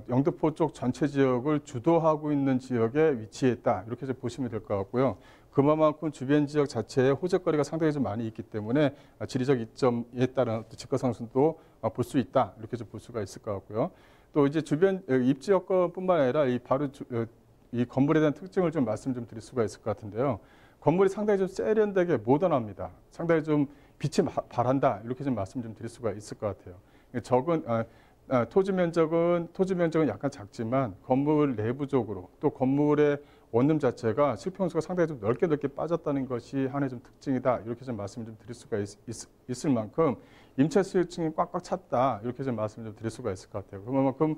영등포 쪽 전체 지역을 주도하고 있는 지역에 위치했다 이렇게 좀 보시면 될 것 같고요. 그만큼 주변 지역 자체에 호재거리가 상당히 좀 많이 있기 때문에 지리적 이점에 따른 집가 상승도 볼 수 있다 이렇게 좀 볼 수가 있을 것 같고요. 또 이제 주변 입지 여건뿐만 아니라 이 바로 이 건물에 대한 특징을 좀 말씀 좀 드릴 수가 있을 것 같은데요. 건물이 상당히 좀 세련되게 모던합니다. 상당히 좀 빛이 발한다 이렇게 좀 말씀 좀 드릴 수가 있을 것 같아요. 적은 토지 면적은 약간 작지만 건물 내부적으로 또 건물의 원룸 자체가 실평수가 상당히 좀 넓게 빠졌다는 것이 하나의 좀 특징이다 이렇게 좀 말씀 좀 드릴 수가 있을 만큼 임차 수요층이 꽉꽉 찼다 이렇게 좀 말씀 좀 드릴 수가 있을 것 같아요. 그만큼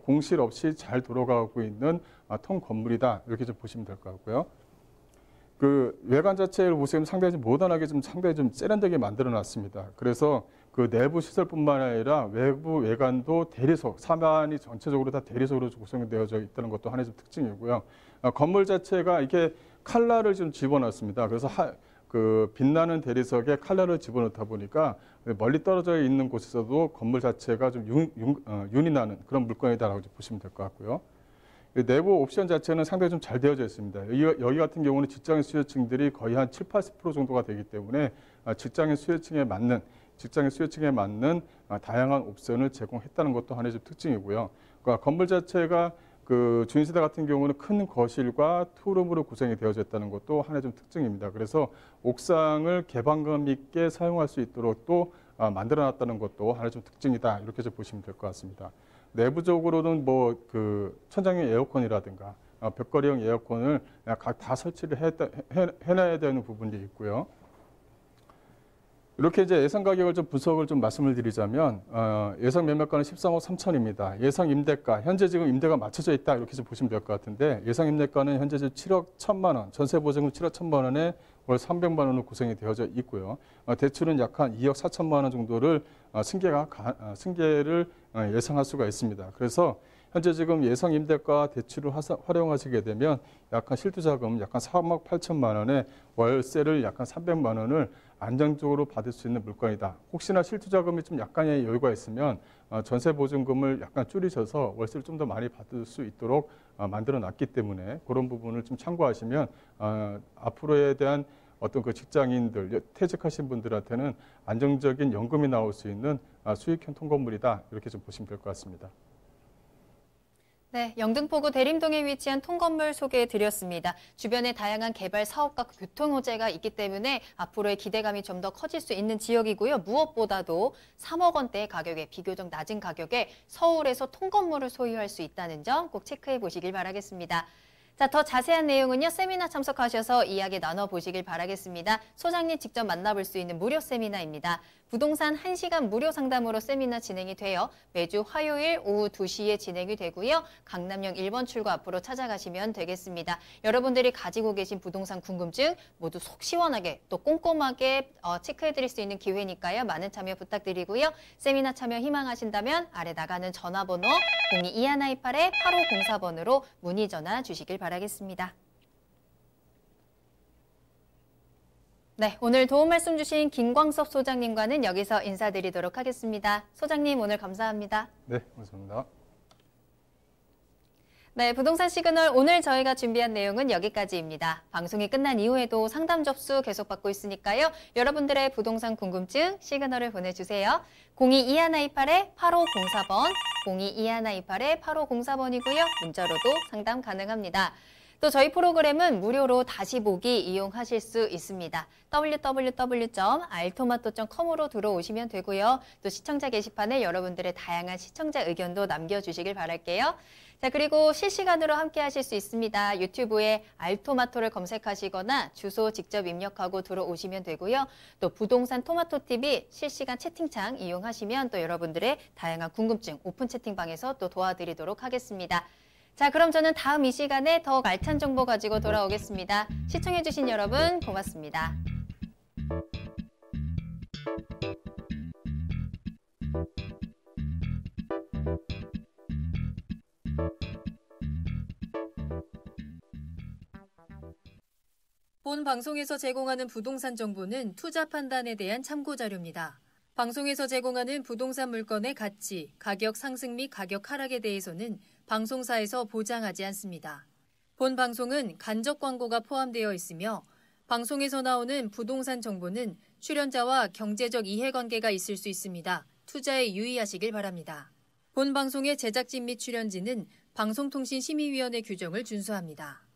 공실 없이 잘 돌아가고 있는 통 건물이다 이렇게 좀 보시면 될 것 같고요. 그 외관 자체를 보시면 상당히 좀 모던하게 상당히 좀 세련되게 만들어놨습니다. 그래서 그 내부 시설뿐만 아니라 외부 외관도 대리석, 사면이 전체적으로 다 대리석으로 구성되어져 있다는 것도 하나의 좀 특징이고요. 건물 자체가 이렇게 칼라를 좀 집어넣습니다. 그래서 그 빛나는 대리석에 칼라를 집어넣다 보니까 멀리 떨어져 있는 곳에서도 건물 자체가 좀 윤이 나는 그런 물건이다라고 보시면 될 것 같고요. 내부 옵션 자체는 상당히 좀 잘 되어져 있습니다. 여기 같은 경우는 직장인 수요층들이 거의 한 7, 80% 정도가 되기 때문에 직장인 수요층에 맞는 다양한 옵션을 제공했다는 것도 하나의 좀 특징이고요. 그러니까 건물 자체가 그 주인세대 같은 경우는 큰 거실과 투룸으로 구성이 되어져 있다는 것도 하나의 좀 특징입니다. 그래서 옥상을 개방감 있게 사용할 수 있도록 또 만들어놨다는 것도 하나의 좀 특징이다 이렇게 좀 보시면 될 것 같습니다. 내부적으로는 뭐 그 천장형 에어컨이라든가 벽걸이형 에어컨을 각 다 설치를 해놔야 되는 부분이 있고요. 이렇게 이제 예상 가격을 좀 분석을 좀 말씀을 드리자면 예상 매매가는 13억 3천입니다. 예상 임대가 현재 지금 임대가 맞춰져 있다 이렇게 좀 보시면 될 것 같은데 예상 임대가는 현재 지금 7억 1천만 원, 전세 보증금 7억 1천만 원에 월 300만 원으로 구성이 되어져 있고요. 대출은 약 한 2억 4천만 원 정도를 승계를 예상할 수가 있습니다. 그래서 현재 지금 예상 임대가 대출을 활용하시게 되면 약간 실투자금 약간 3억 8천만 원에 월세를 약간 300만 원을 안정적으로 받을 수 있는 물건이다. 혹시나 실투자금이 좀 약간의 여유가 있으면 전세 보증금을 약간 줄이셔서 월세를 좀 더 많이 받을 수 있도록 만들어 놨기 때문에 그런 부분을 좀 참고하시면 앞으로에 대한 어떤 그 직장인들, 퇴직하신 분들한테는 안정적인 연금이 나올 수 있는 수익형 통건물이다. 이렇게 좀 보시면 될 것 같습니다. 네, 영등포구 대림동에 위치한 통건물 소개해드렸습니다. 주변에 다양한 개발 사업과 교통 호재가 있기 때문에 앞으로의 기대감이 좀 더 커질 수 있는 지역이고요. 무엇보다도 3억 원대 가격에 비교적 낮은 가격에 서울에서 통건물을 소유할 수 있다는 점 꼭 체크해 보시길 바라겠습니다. 자, 더 자세한 내용은요, 세미나 참석하셔서 이야기 나눠보시길 바라겠습니다. 소장님 직접 만나볼 수 있는 무료 세미나입니다. 부동산 1시간 무료 상담으로 세미나 진행이 되어 매주 화요일 오후 2시에 진행이 되고요. 강남역 1번 출구 앞으로 찾아가시면 되겠습니다. 여러분들이 가지고 계신 부동산 궁금증 모두 속 시원하게 또 꼼꼼하게 체크해드릴 수 있는 기회니까요. 많은 참여 부탁드리고요. 세미나 참여 희망하신다면 아래 나가는 전화번호 02-2128-8504번으로 문의 전화 주시길 바라겠습니다. 네, 오늘 도움 말씀 주신 김광섭 소장님과는 여기서 인사드리도록 하겠습니다. 소장님 오늘 감사합니다. 네, 감사합니다. 네, 부동산 시그널 오늘 저희가 준비한 내용은 여기까지입니다. 방송이 끝난 이후에도 상담 접수 계속 받고 있으니까요. 여러분들의 부동산 궁금증 시그널을 보내주세요. 022128-8504번, 022128-8504번이고요. 문자로도 상담 가능합니다. 또 저희 프로그램은 무료로 다시 보기 이용하실 수 있습니다. www.altomato.com으로 들어오시면 되고요. 또 시청자 게시판에 여러분들의 다양한 시청자 의견도 남겨주시길 바랄게요. 자, 그리고 실시간으로 함께 하실 수 있습니다. 유튜브에 알토마토를 검색하시거나 주소 직접 입력하고 들어오시면 되고요. 또 부동산 토마토TV 실시간 채팅창 이용하시면 또 여러분들의 다양한 궁금증 오픈 채팅방에서 또 도와드리도록 하겠습니다. 자, 그럼 저는 다음 이 시간에 더욱 알찬 정보 가지고 돌아오겠습니다. 시청해주신 여러분 고맙습니다. 본 방송에서 제공하는 부동산 정보는 투자 판단에 대한 참고 자료입니다. 방송에서 제공하는 부동산 물건의 가치, 가격 상승 및 가격 하락에 대해서는 방송사에서 보장하지 않습니다. 본 방송은 간접 광고가 포함되어 있으며 방송에서 나오는 부동산 정보는 출연자와 경제적 이해관계가 있을 수 있습니다. 투자에 유의하시길 바랍니다. 본 방송의 제작진 및 출연진은 방송통신심의위원회 규정을 준수합니다.